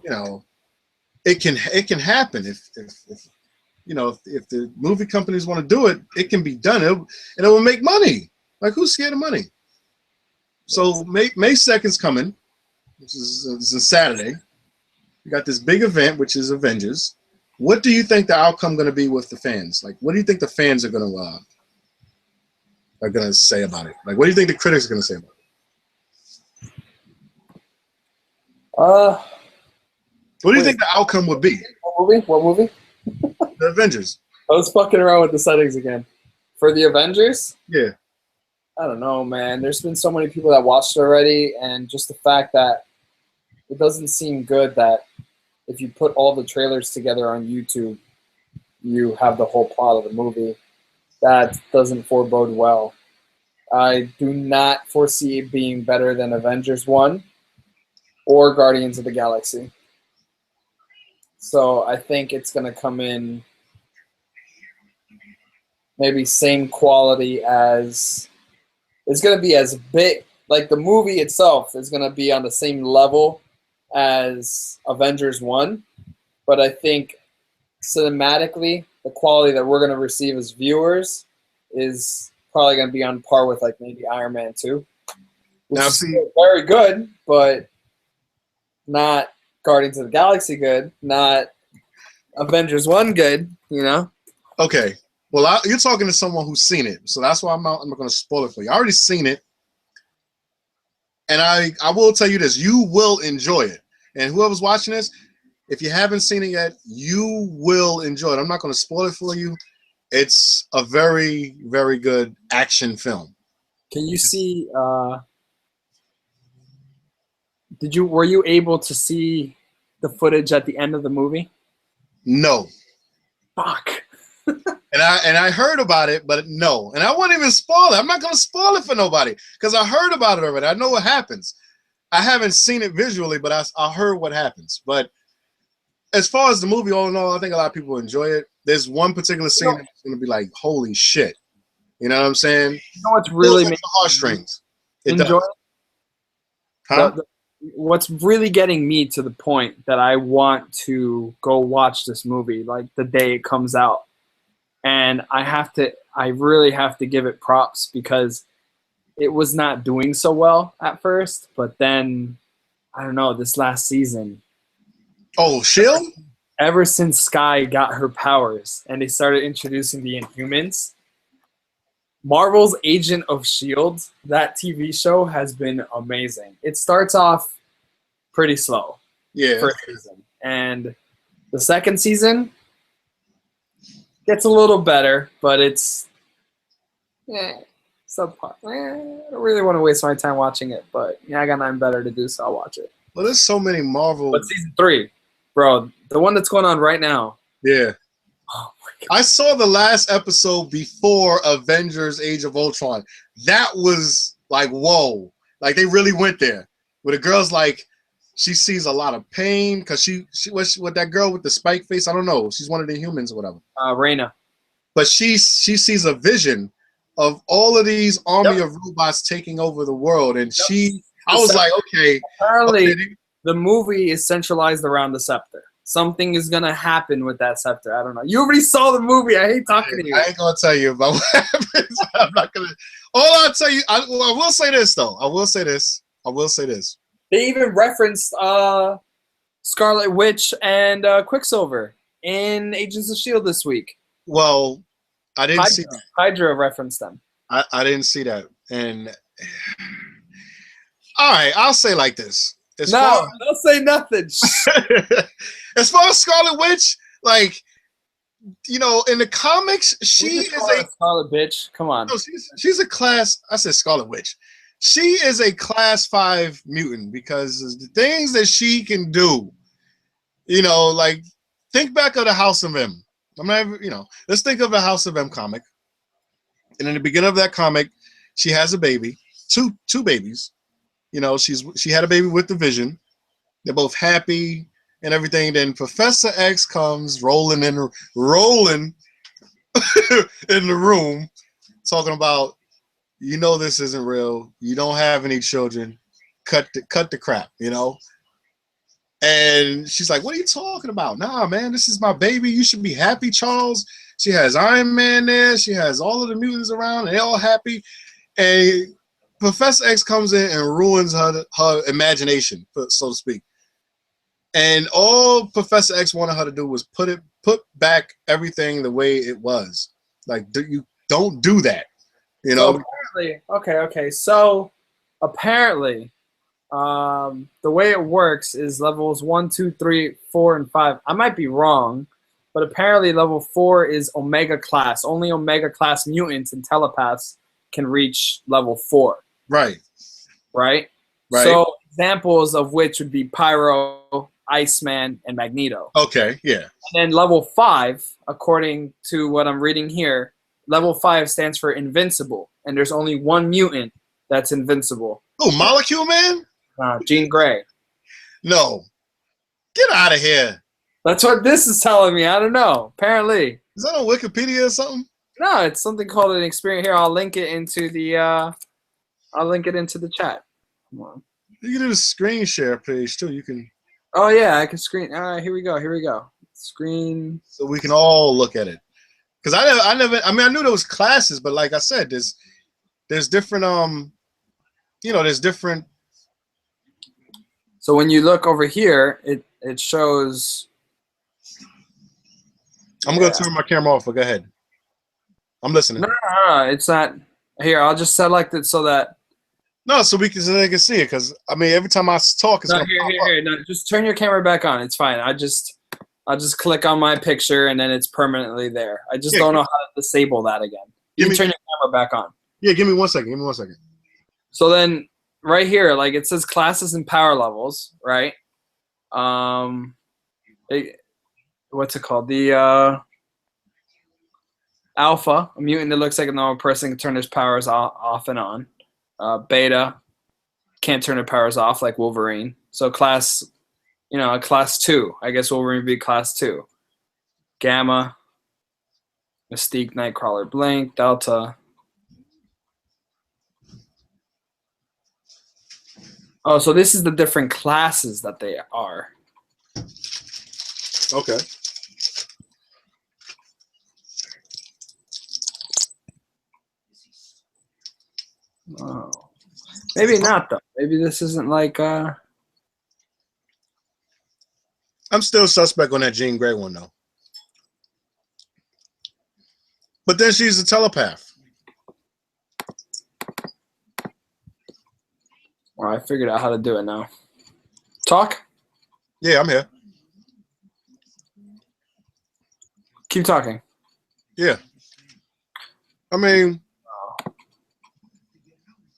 you know, it can happen if you know, if the movie companies want to do it, it can be done, and it will make money. Like, who's scared of money? So May 2nd's coming. This is a Saturday. We got this big event, which is Avengers. What do you think the outcome going to be with the fans? Like, what do you think the fans are going to say about it? Like, what do you think the critics are going to say about it? What do you think the outcome would be? What movie? The Avengers. I was fucking around with the settings again. For the Avengers? Yeah. I don't know, man. There's been so many people that watched it already, and just the fact that it doesn't seem good that if you put all the trailers together on YouTube, you have the whole plot of the movie. That doesn't forebode well. I do not foresee it being better than Avengers 1 or Guardians of the Galaxy. So I think it's going to come in maybe same quality as... It's going to be as big... Like, the movie itself is going to be on the same level as Avengers 1. But I think cinematically, the quality that we're going to receive as viewers is probably going to be on par with, like, maybe Iron Man 2. Which is very good, but not Guardians of the Galaxy good, not Avengers 1 good, you know? Okay. Well, you're talking to someone who's seen it, so that's why I'm not going to spoil it for you. I already seen it, and I will tell you this. You will enjoy it. And whoever's watching this, if you haven't seen it yet, you will enjoy it. I'm not going to spoil it for you. It's a very, very good action film. Can you see... Were you able to see the footage at the end of the movie? No. Fuck. And I heard about it, but no. And I won't even spoil it. I'm not going to spoil it for nobody because I heard about it already. I know what happens. I haven't seen it visually, but I heard what happens. But as far as the movie, all in all, I think a lot of people enjoy it. There's one particular scene that's going to be like, holy shit. You know what I'm saying? You know what's really making the heartstrings? Enjoy it? Huh? What's really getting me to the point that I want to go watch this movie like the day it comes out. And I really have to give it props because it was not doing so well at first, but then I don't know, this last season. Oh, Shield? Ever since Skye got her powers and they started introducing the Inhumans, Marvel's Agent of S.H.I.E.L.D., that TV show has been amazing. It starts off pretty slow. Yeah. First season. And the second season gets a little better, but it's subpar. I don't really want to waste my time watching it, but I got nothing better to do, so I'll watch it. Well, there's so many Marvel. But season 3, bro, the one that's going on right now. Yeah. Oh my God. I saw the last episode before Avengers: Age of Ultron. That was like, whoa! Like they really went there. Where the girl's like, she sees a lot of pain because she was with that girl with the spike face. I don't know. She's one of the humans or whatever. Raina. But she sees a vision of all of these army of robots taking over the world, and I was like, okay. Apparently, the movie is centralized around the scepter. Something is gonna happen with that scepter. I don't know. You already saw the movie. I hate talking to you. I ain't gonna tell you about what happens. I'm not gonna. All I'll tell you, I will say this though. I will say this. They even referenced Scarlet Witch and Quicksilver in Agents of S.H.I.E.L.D. this week. Well, I didn't see that. Hydra referenced them. I didn't see that. And all right, I'll say like this. Don't say nothing. As far as Scarlet Witch, like, in the comics, she is a Scarlet bitch. Come on. No, she's a class. I said Scarlet Witch. She is a class 5 mutant because the things that she can do. Like think back of the House of M. Let's think of a House of M comic. And in the beginning of that comic, she has a baby, two babies. She had a baby with the Vision. They're both happy and everything. Then Professor X comes rolling in the room, talking about, this isn't real. You don't have any children. Cut the crap. And she's like, "What are you talking about? Nah, man, this is my baby. You should be happy, Charles." She has Iron Man there. She has all of the mutants around, and they're all happy. And Professor X comes in and ruins her imagination, so to speak. And all Professor X wanted her to do was put back everything the way it was. Like, you don't do that, So apparently, So apparently, the way it works is levels 1, 2, 3, 4, and 5. I might be wrong, but apparently level 4 is Omega class. Only Omega class mutants and telepaths can reach level 4. Right. So examples of which would be Pyro, Iceman, and Magneto. Okay, yeah. And then level 5, according to what I'm reading here, level 5 stands for Invincible, and there's only one mutant that's invincible. Oh, Molecule Man? Jean Grey. No. Get out of here. That's what this is telling me. I don't know. Apparently. Is that on Wikipedia or something? No, it's something called an experience. Here, I'll link it into the chat. Come on. You can do the screen share page too. You can. Oh yeah, I can screen. All right, here we go. Screen. So we can all look at it. Because I never. I knew there was classes, but like I said, there's different. There's different. So when you look over here, it shows. I'm gonna turn my camera off. But go ahead. I'm listening. No, it's not. Here, I'll just select it so that. No, so they can see it. Because every time I talk, it's here. No, just turn your camera back on. It's fine. I'll just click on my picture and then it's permanently there. I just don't know how to disable that again. You can turn your camera back on. Yeah, give me 1 second. So then, right here, like it says classes and power levels, right? What's it called? The Alpha, a mutant that looks like a normal person, can turn his powers off and on. Beta can't turn her powers off like Wolverine. So class 2. I guess Wolverine would be class 2. Gamma, Mystique, Nightcrawler, Blink, Delta. Oh, so this is the different classes that they are. Okay. Oh. Maybe not though. Maybe this isn't like I'm still suspect on that Jean Grey one though. But then she's a telepath. Well, I figured out how to do it now. Talk? Yeah, I'm here. Keep talking. Yeah. I mean,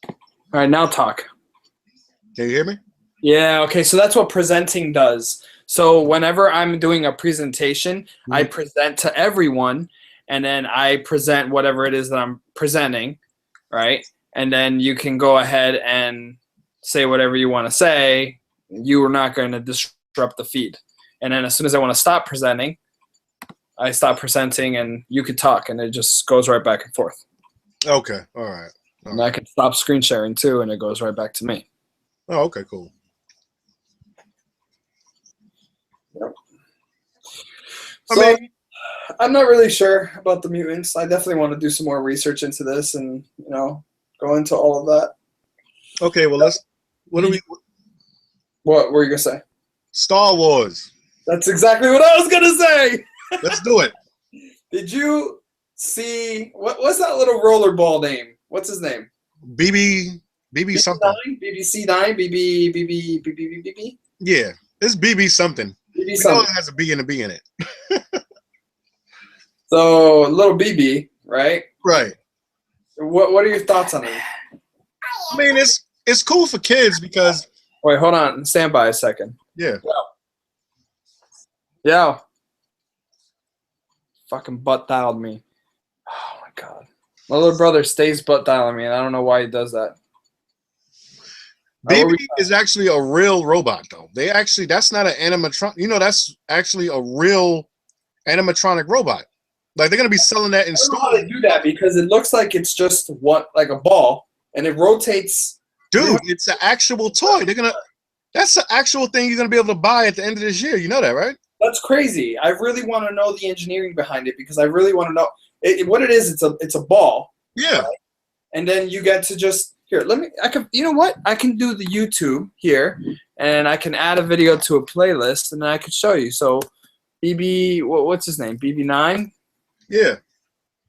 all right, now talk. can you hear me? Yeah, okay, so that's what presenting does. So whenever I'm doing a presentation, I present to everyone, and then I present whatever it is that I'm presenting, right? And then you can go ahead and say whatever you want to say. You are not going to disrupt the feed. And then as soon as I want to stop presenting, I stop presenting, and you can talk, and it just goes right back and forth. Okay, all right. And I can stop screen sharing too, and it goes right back to me. Oh, okay, cool. Yep. So I'm not really sure about the mutants. I definitely want to do some more research into this, and go into all of that. Okay, well What were you gonna say? Star Wars. That's exactly what I was gonna say. Let's do it. Did you see what's that little rollerball name? What's his name? BB something. BBC9, BB. Yeah, it's BB something. BB something. Know it has a B and a B in it. So little BB, right? Right. What are your thoughts on it? I mean, it's cool for kids because. Wait, hold on. Stand by a second. Yeah. Yo. Fucking butt dialed me. Oh my god. My little brother stays butt dialing me, and I don't know why he does that. BB is actually a real robot, though. That's not an animatronic. That's actually a real animatronic robot. Like they're gonna be selling that in stores. I don't know how to do that because it looks like it's just like a ball, and it rotates. Dude, it's an actual toy. That's the actual thing you're gonna be able to buy at the end of this year. You know that, right? That's crazy. I really want to know the engineering behind it because I really want to know what it is. It's a ball. Yeah. Right? And then you get to just here. You know what? I can do the YouTube here, and I can add a video to a playlist, and then I can show you. So, BB, what's his name? BB9. Yeah.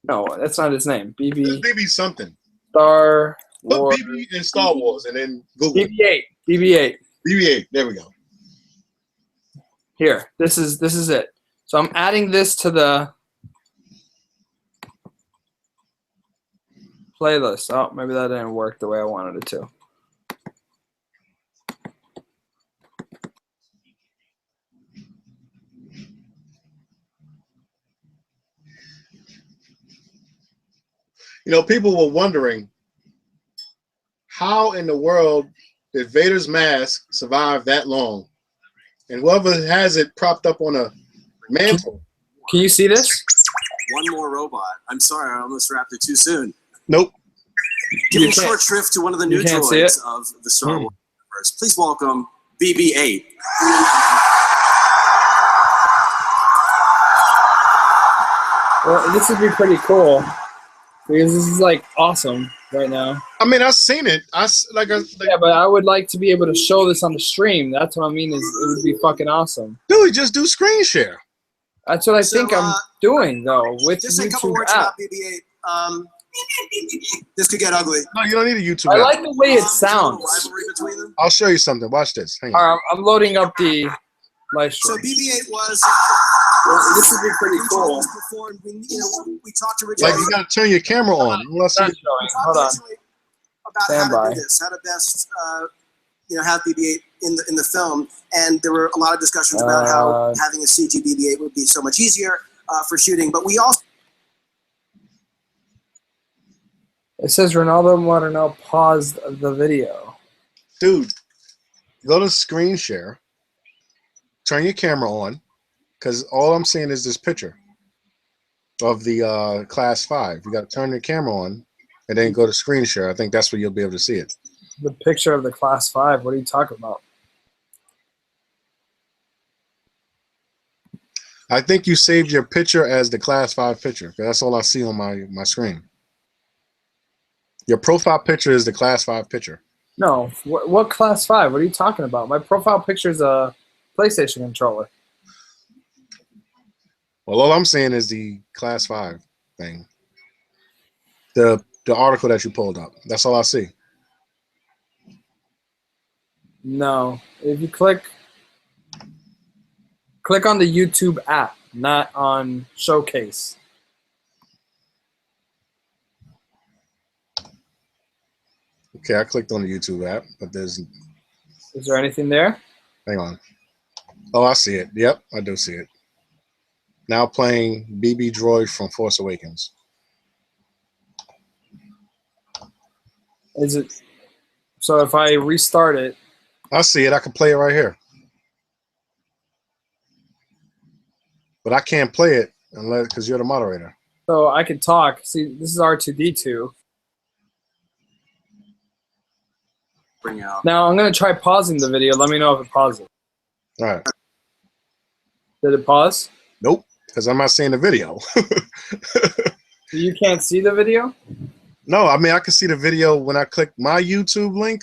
No, that's not his name. BB something. Star Wars. Put BB in Star Wars and then Google. BB8. BB8. There we go. Here, this is it. So I'm adding this to the playlist. Oh, maybe that didn't work the way I wanted it to. People were wondering how in the world did Vader's mask survive that long? And whoever has it propped up on a mantle. Can you see this? One more robot. I'm sorry, I almost wrapped it too soon. Nope. Giving short shrift to one of the new droids of the Star Wars universe. Please welcome BB-8. Well, this would be pretty cool because this is like awesome right now. I mean, I've seen it. Yeah, but I would like to be able to show this on the stream. That's what I mean. It would be fucking awesome. Dude, just do screen share. That's what I think I'm doing though with just the a couple YouTube words app. about BB-8. This could get ugly. No, you don't need a YouTube I app. like the way it sounds. Rivalry between them. I'll show you something. Watch this. Hang on. All right, I'm loading up the live stream. So BB-8 was. This would be pretty cool. We talked originally. Like you gotta turn your camera on. Hold on. About how to do this, how to best, have BB-8 in the film, and there were a lot of discussions about how having a CG BB-8 would be so much easier for shooting. But we also. It says Ronaldo Modernell paused the video. Dude, go to screen share. Turn your camera on, because all I'm seeing is this picture of the Class 5. You got to turn your camera on and then go to screen share. I think that's where you'll be able to see it. The picture of the Class 5. What are you talking about? I think you saved your picture as the Class 5 picture. That's all I see on my screen. Your profile picture is the Class 5 picture. No. What Class 5? What are you talking about? My profile picture is a PlayStation controller. Well, all I'm saying is the Class 5 thing. The article that you pulled up. That's all I see. No. If you click on the YouTube app, not on Showcase. Okay, I clicked on the YouTube app, but there's... Is there anything there? Hang on. Oh, I see it. Yep, I do see it. Now playing BB Droid from Force Awakens. Is it? So if I restart it. I see it. I can play it right here. But I can't play it unless because you're the moderator. So I can talk. See, this is R2D2. Bring out. Now I'm going to try pausing the video. Let me know if it pauses. All right. Did it pause? Nope, because I'm not seeing the video. You can't see the video? No, I mean, I can see the video when I click my YouTube link.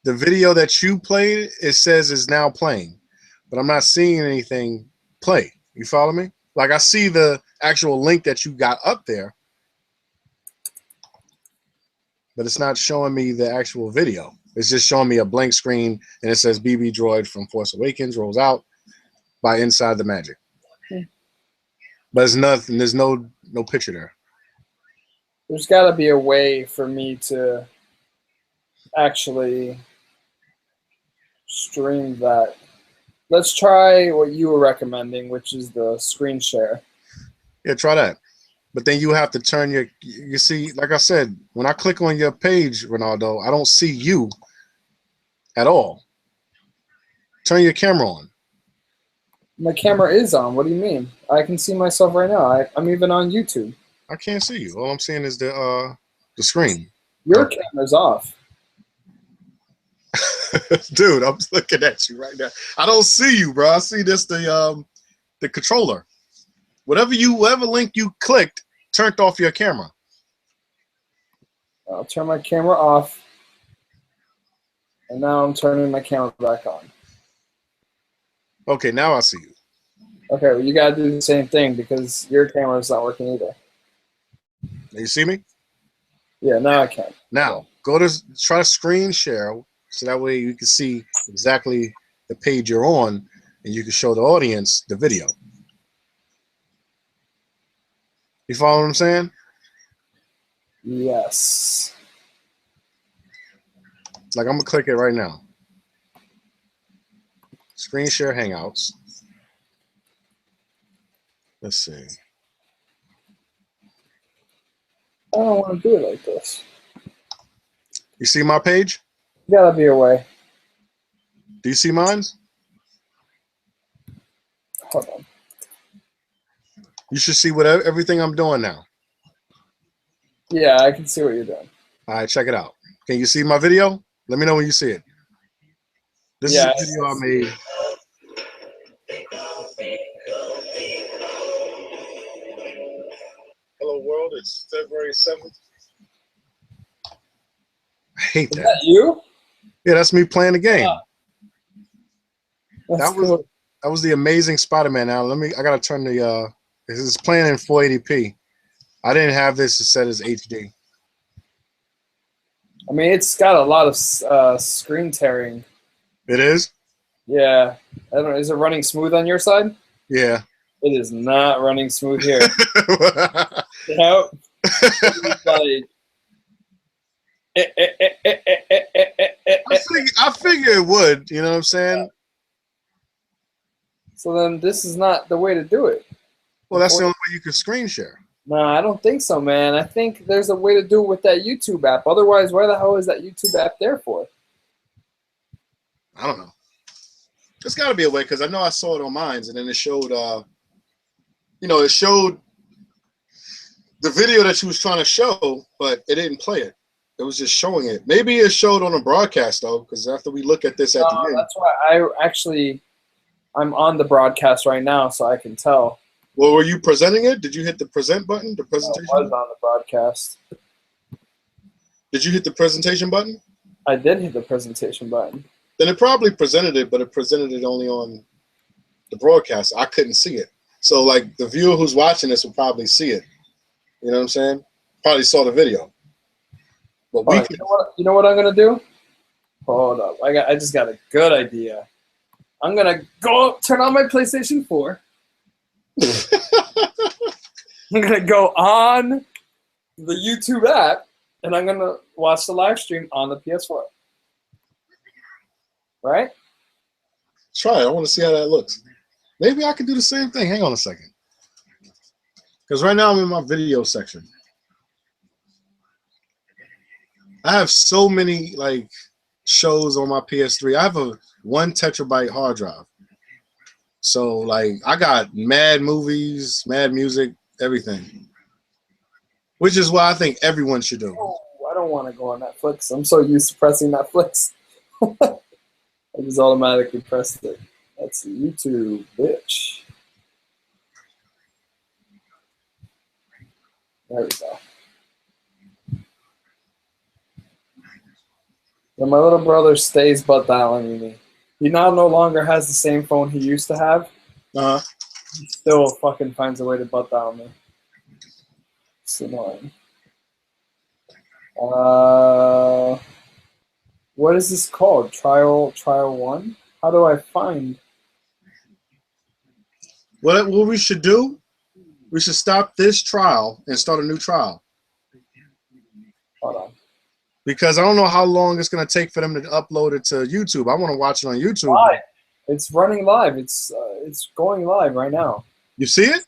The video that you played, it says is now playing. But I'm not seeing anything play. You follow me? Like, I see the actual link that you got up there. But it's not showing me the actual video. It's just showing me a blank screen, and it says BB Droid from Force Awakens rolls out by Inside the Magic. But it's nothing. There's no picture there. There's got to be a way for me to actually stream that. Let's try what you were recommending, which is the screen share. Yeah, try that. But then you have to turn your, you see, like I said, when I click on your page, Ronaldo, I don't see you at all. Turn your camera on. My camera is on. What do you mean? I can see myself right now. I'm even on YouTube. I can't see you. All I'm seeing is the screen. Your camera's off. Dude, I'm looking at you right now. I don't see you, bro. I see this the controller. Whatever link you clicked turned off your camera. I'll turn my camera off. And now I'm turning my camera back on. Okay, now I see you. Okay, well, you got to do the same thing because your camera's not working either. You see me? Yeah, now I can. Now, try to screen share so that way you can see exactly the page you're on and you can show the audience the video. You follow what I'm saying? Yes. Like, I'm going to click it right now. Screen share Hangouts. Let's see. I don't want to do it like this. You see my page? Gotta be a way. Do you see mine? Hold on. You should see everything I'm doing now. Yeah, I can see what you're doing. All right, check it out. Can you see my video? Let me know when you see it. This is a video I made. Hello world, it's February 7th. I hate that. Is that you? Yeah, that's me playing the game. That's That was the Amazing Spider-Man. Now I gotta turn the this is playing in 480p. I didn't have this set as HD. I mean, it's got a lot of screen tearing. It is? Yeah. I don't know. Is it running smooth on your side? Yeah. It is not running smooth here. Nope. Like, I figure it would. You know what I'm saying? So then this is not the way to do it. Well, that's the only way you can screen share. No, I don't think so, man. I think there's a way to do it with that YouTube app. Otherwise, why the hell is that YouTube app there for? I don't know. There's got to be a way because I know I saw it on mine, and then it showed, it showed the video that you was trying to show, but it didn't play it. It was just showing it. Maybe it showed on a broadcast though, because after we look at this at the end, that's why I'm on the broadcast right now, so I can tell. Well, were you presenting it? Did you hit the present button? The presentation? I was on the broadcast. Did you hit the presentation button? I did hit the presentation button. Then it probably presented it, but it presented it only on the broadcast. I couldn't see it. So, like, the viewer who's watching this will probably see it. You know what I'm saying? Probably saw the video. But you know what I'm going to do? Hold up. I just got a good idea. I'm gonna go turn on my PlayStation 4. I'm gonna go on the YouTube app and I'm gonna watch the live stream on the PS4. Right? Try it. I want to see how that looks. Maybe I can do the same thing. Hang on a second. Because right now I'm in my video section. I have so many like shows on my PS3. I have a 1 terabyte hard drive. So like I got mad movies, mad music, everything. Which is what I think everyone should do. Oh, I don't want to go on Netflix. I'm so used to pressing Netflix. I just automatically pressed it. That's YouTube, bitch. There we go. And my little brother stays butt dialing me. He now no longer has the same phone he used to have. He still fucking finds a way to butt dial me. It's annoying. What is this called? Trial 1? How do I find? What we should do, we should stop this trial and start a new trial. Hold on. Because I don't know how long it's going to take for them to upload it to YouTube. I want to watch it on YouTube. Live. It's running live. It's going live right now. You see it?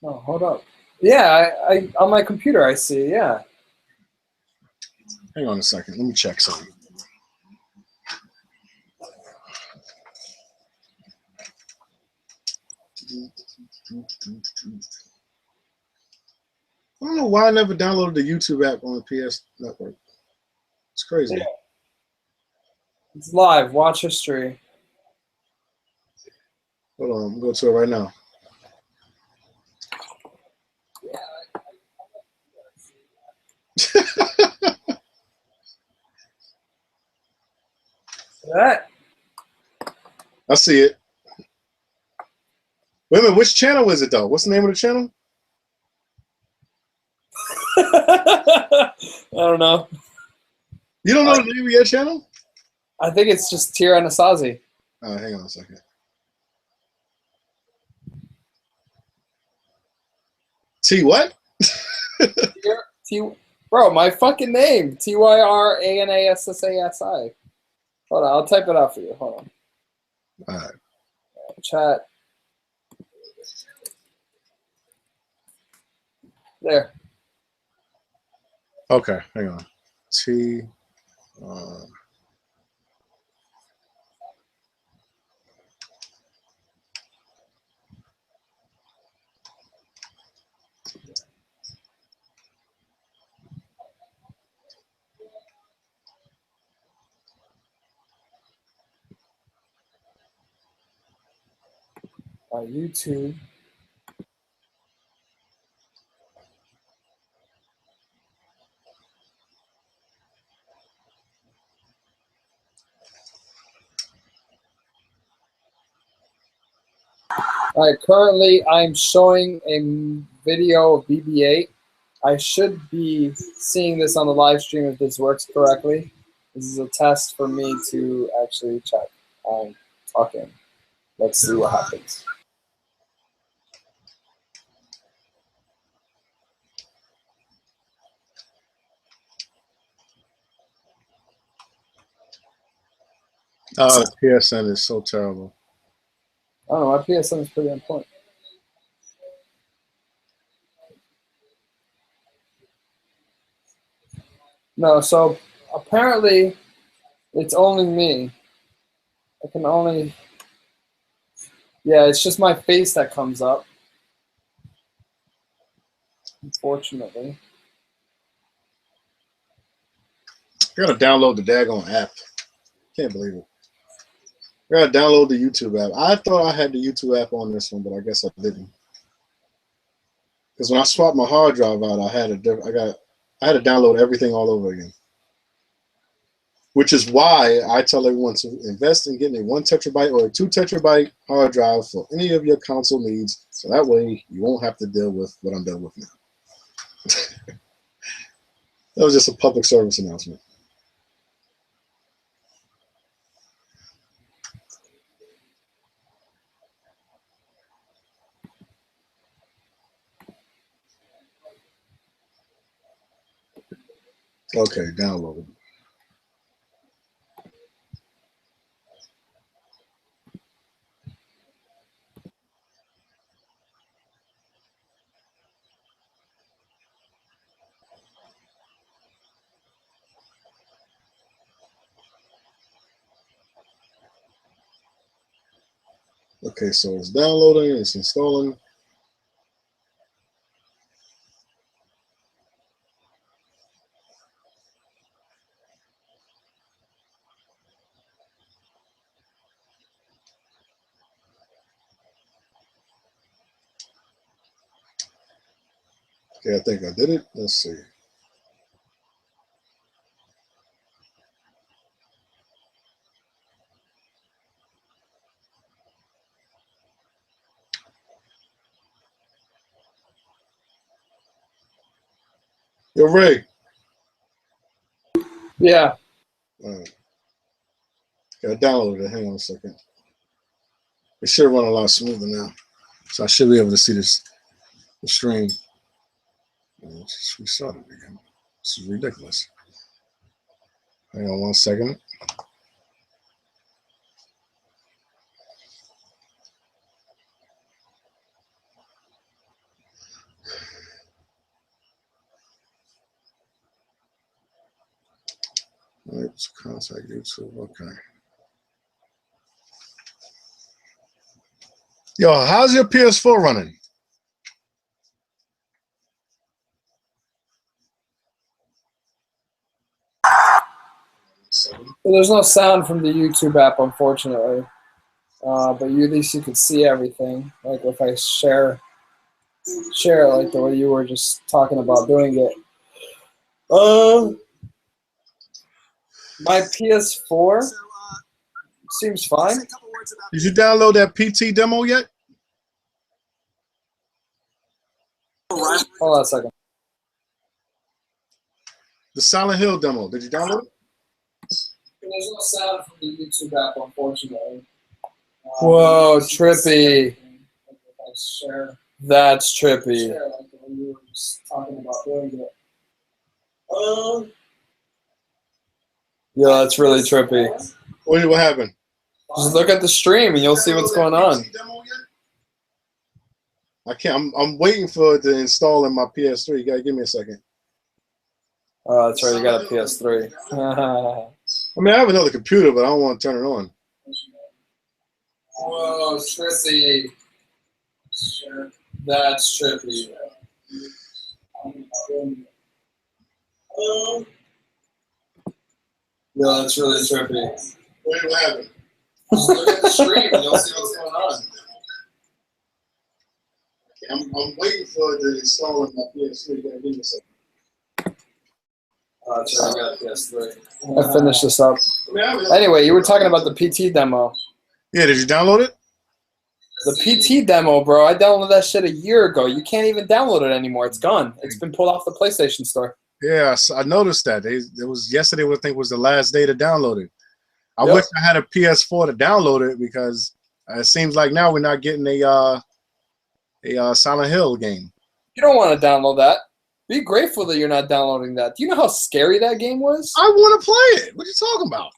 No, hold up. Yeah, I on my computer I see. Yeah. Hang on a second. Let me check something. I don't know why I never downloaded the YouTube app on the PS Network. It's crazy. Yeah. It's live. Watch history. Hold on. I'm going to go to it right now. That. I see it. Wait a minute. Which channel is it, though? What's the name of the channel? I don't know. You don't know the name of your channel? I think it's just Tira Anasazi. Hang on a second. T what? Bro, my fucking name. TYRANASSASI. Hold on, I'll type it out for you. Hold on. All right. Chat. There. Okay, hang on. T. YouTube. All right, currently I'm showing a video of BB-8. I should be seeing this on the live stream if this works correctly. This is a test for me to actually check. I'm talking. Let's see what happens. Oh, PSN is so terrible. I don't know, my PSN is pretty on point. No, so apparently it's only me. I can only, yeah, it's just my face that comes up. Unfortunately. I gotta download the daggone app. Can't believe it. I gotta download the YouTube app. I thought I had the YouTube app on this one, but I guess I didn't. Because when I swapped my hard drive out, I had to download everything all over again. Which is why I tell everyone to invest in getting a 1 terabyte or a 2 terabyte hard drive for any of your console needs, so that way you won't have to deal with what I'm dealing with now. That was just a public service announcement. Okay, downloaded. Okay, so it's downloading, it's installing. Okay, I think I did it. Let's see. Yo, Ray. Yeah. All right. Okay, I downloaded it. Hang on a second. It should run a lot smoother now. So I should be able to see this the stream. Let's just restart it again. This is ridiculous. Hang on 1 second. All right, let's contact YouTube. Okay. Yo, how's your PS4 running? Well, there's no sound from the YouTube app, unfortunately. But at least you can see everything. Like if I share it like the way you were just talking about doing it. My PS4 seems fine. Did you download that PT demo yet? Hold on a second. The Silent Hill demo. Did you download it? There's no sound from the YouTube app, unfortunately. Whoa, trippy. That's trippy. Yeah, that's really trippy. What happened? Just look at the stream and you'll see what's going on. I can't. I'm waiting for it to install in my PS3. You gotta give me a second. Oh, that's right. You got a PS3. I mean, I have another computer, but I don't want to turn it on. Whoa, trippy. That's trippy. Yeah, that's really trippy. What happened? Just look at the stream and you'll see what's going on. I'm waiting for it to install in my PS3. You gotta give me a second. Oh, that's right. I got a PS3. I finished this up. Anyway, you were talking about the PT demo. Yeah, did you download it? The PT demo, bro. I downloaded that shit a year ago. You can't even download it anymore. It's gone. It's been pulled off the PlayStation Store. Yeah, I noticed that. It was yesterday. I think was the last day to download it. I wish I had a PS4 to download it because it seems like now we're not getting a Silent Hill game. You don't want to download that. Be grateful that you're not downloading that. Do you know how scary that game was? I want to play it. What are you talking about?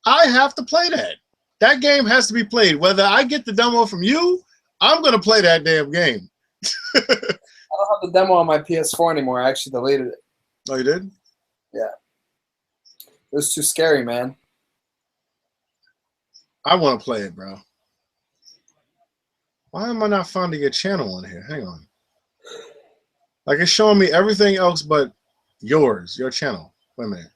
I have to play that. That game has to be played. Whether I get the demo from you, I'm going to play that damn game. I don't have the demo on my PS4 anymore. I actually deleted it. Oh, you did? Yeah. It was too scary, man. I want to play it, bro. Why am I not finding your channel on here? Hang on. Like, it's showing me everything else but your channel. Wait a minute.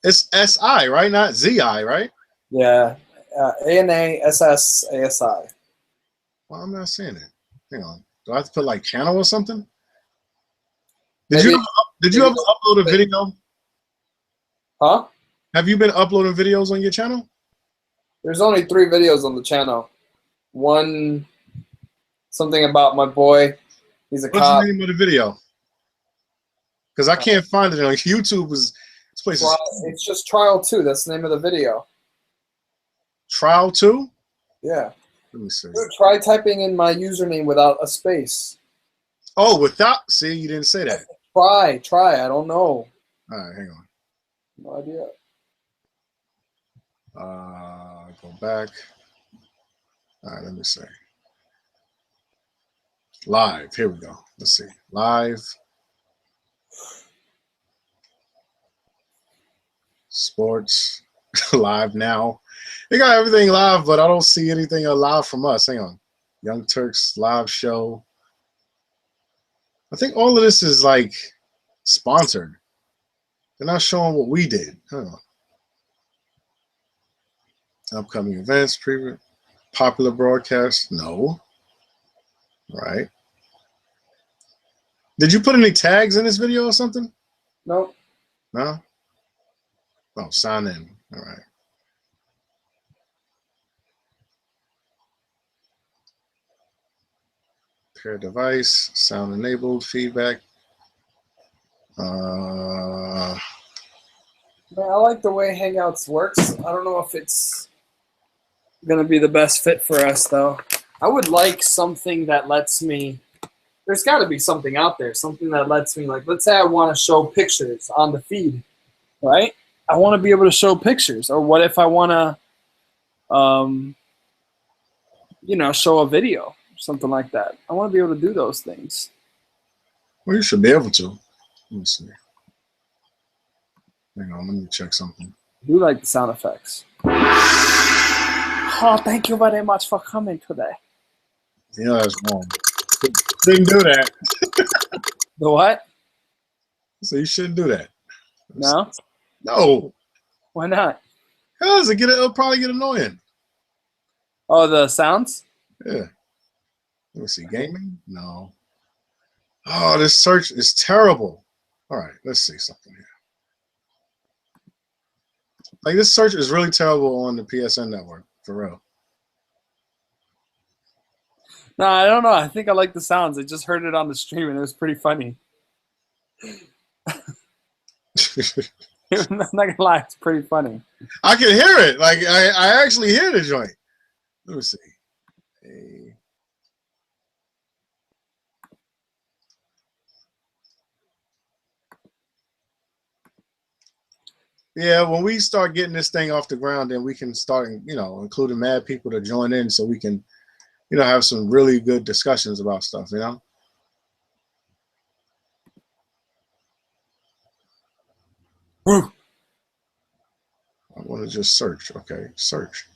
It's SI, right? Not ZI, right? Yeah. ANA, SS, ASI. Well, I'm not seeing it. Hang on. Do I have to put, like, channel or something? Did you ever upload a video? Huh? Have you been uploading videos on your channel? There's only 3 videos on the channel. One, something about my boy. He's a cop. What's the name of the video? Because I can't find it on YouTube. This place is it's just trial2. That's the name of the video. trial2. Yeah. Let me see. Dude, try typing in my username without a space. Oh, without. See, you didn't say that. Try. I don't know. All right, hang on. No idea. Go back. All right, let me see. Live. Here we go. Let's see. Live. Sports. Live now. They got everything live, but I don't see anything live from us. Hang on. Young Turks live show. I think all of this is like sponsored. They're not showing what we did. Hang on. Upcoming events, preview, popular broadcast. No. Right. Did you put any tags in this video or something? Nope. No? Oh, sign in. All right. Pair device, sound enabled, feedback. Man, I like the way Hangouts works. I don't know if it's going to be the best fit for us, though. I would like something that lets me... There's got to be something out there, something that lets me, like, let's say I want to show pictures on the feed, right? I want to be able to show pictures. Or what if I want to, you know, show a video, something like that. I want to be able to do those things. Well, you should be able to. Let me see. Hang on, let me check something. I do like the sound effects. Oh, thank you very much for coming today. Yeah, that's wrong. Didn't do that. The what? So you shouldn't do that. No? No. Why not? Because it'll probably get annoying. Oh, the sounds? Yeah. Let me see. Gaming? No. Oh, this search is terrible. All right, let's see something here. Like, this search is really terrible on the PSN network, for real. No, I don't know. I think I like the sounds. I just heard it on the stream, and it was pretty funny. I'm not going to lie. It's pretty funny. I can hear it. Like, I actually hear the joint. Let me see. Hey. Yeah, when we start getting this thing off the ground, then we can start, you know, including mad people to join in so we can, you know, have some really good discussions about stuff, you know? Woo. I want to just search. Okay, search.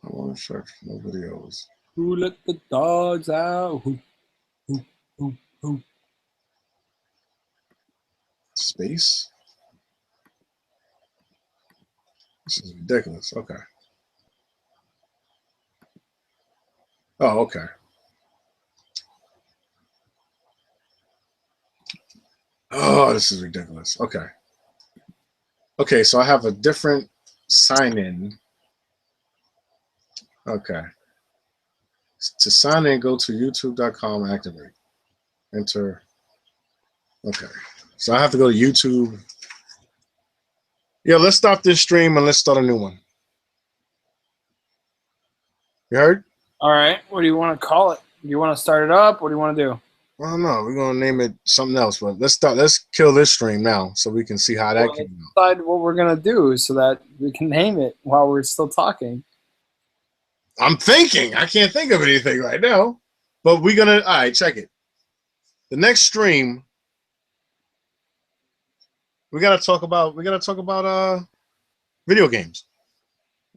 I want to search no videos. Who let the dogs out? Who? Space? This is ridiculous. Okay. Oh, okay. Oh, this is ridiculous. Okay. Okay, so I have a different sign-in. Okay. To sign in, go to youtube.com, activate. Enter. Okay. So I have to go to YouTube. Yeah, let's stop this stream and let's start a new one. You heard? All right. What do you want to call it? Do you want to start it up? What do you want to do? I don't know. We're gonna name it something else, but let's kill this stream now so we can see how that came out. Decide what we're gonna do so that we can name it while we're still talking. I'm thinking. I can't think of anything right now, but we're gonna. All right, check it. The next stream, we gotta talk about. Video games.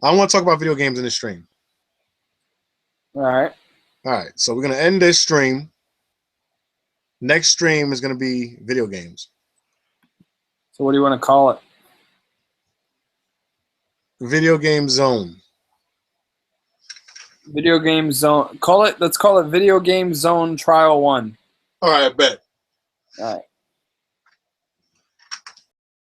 I want to talk about video games in this stream. All right. All right. So we're gonna end this stream. Next stream is gonna be video games. So what do you want to call it? Video game zone. Video game zone. Let's call it Video Game Zone Trial 1. All right, I bet. All right.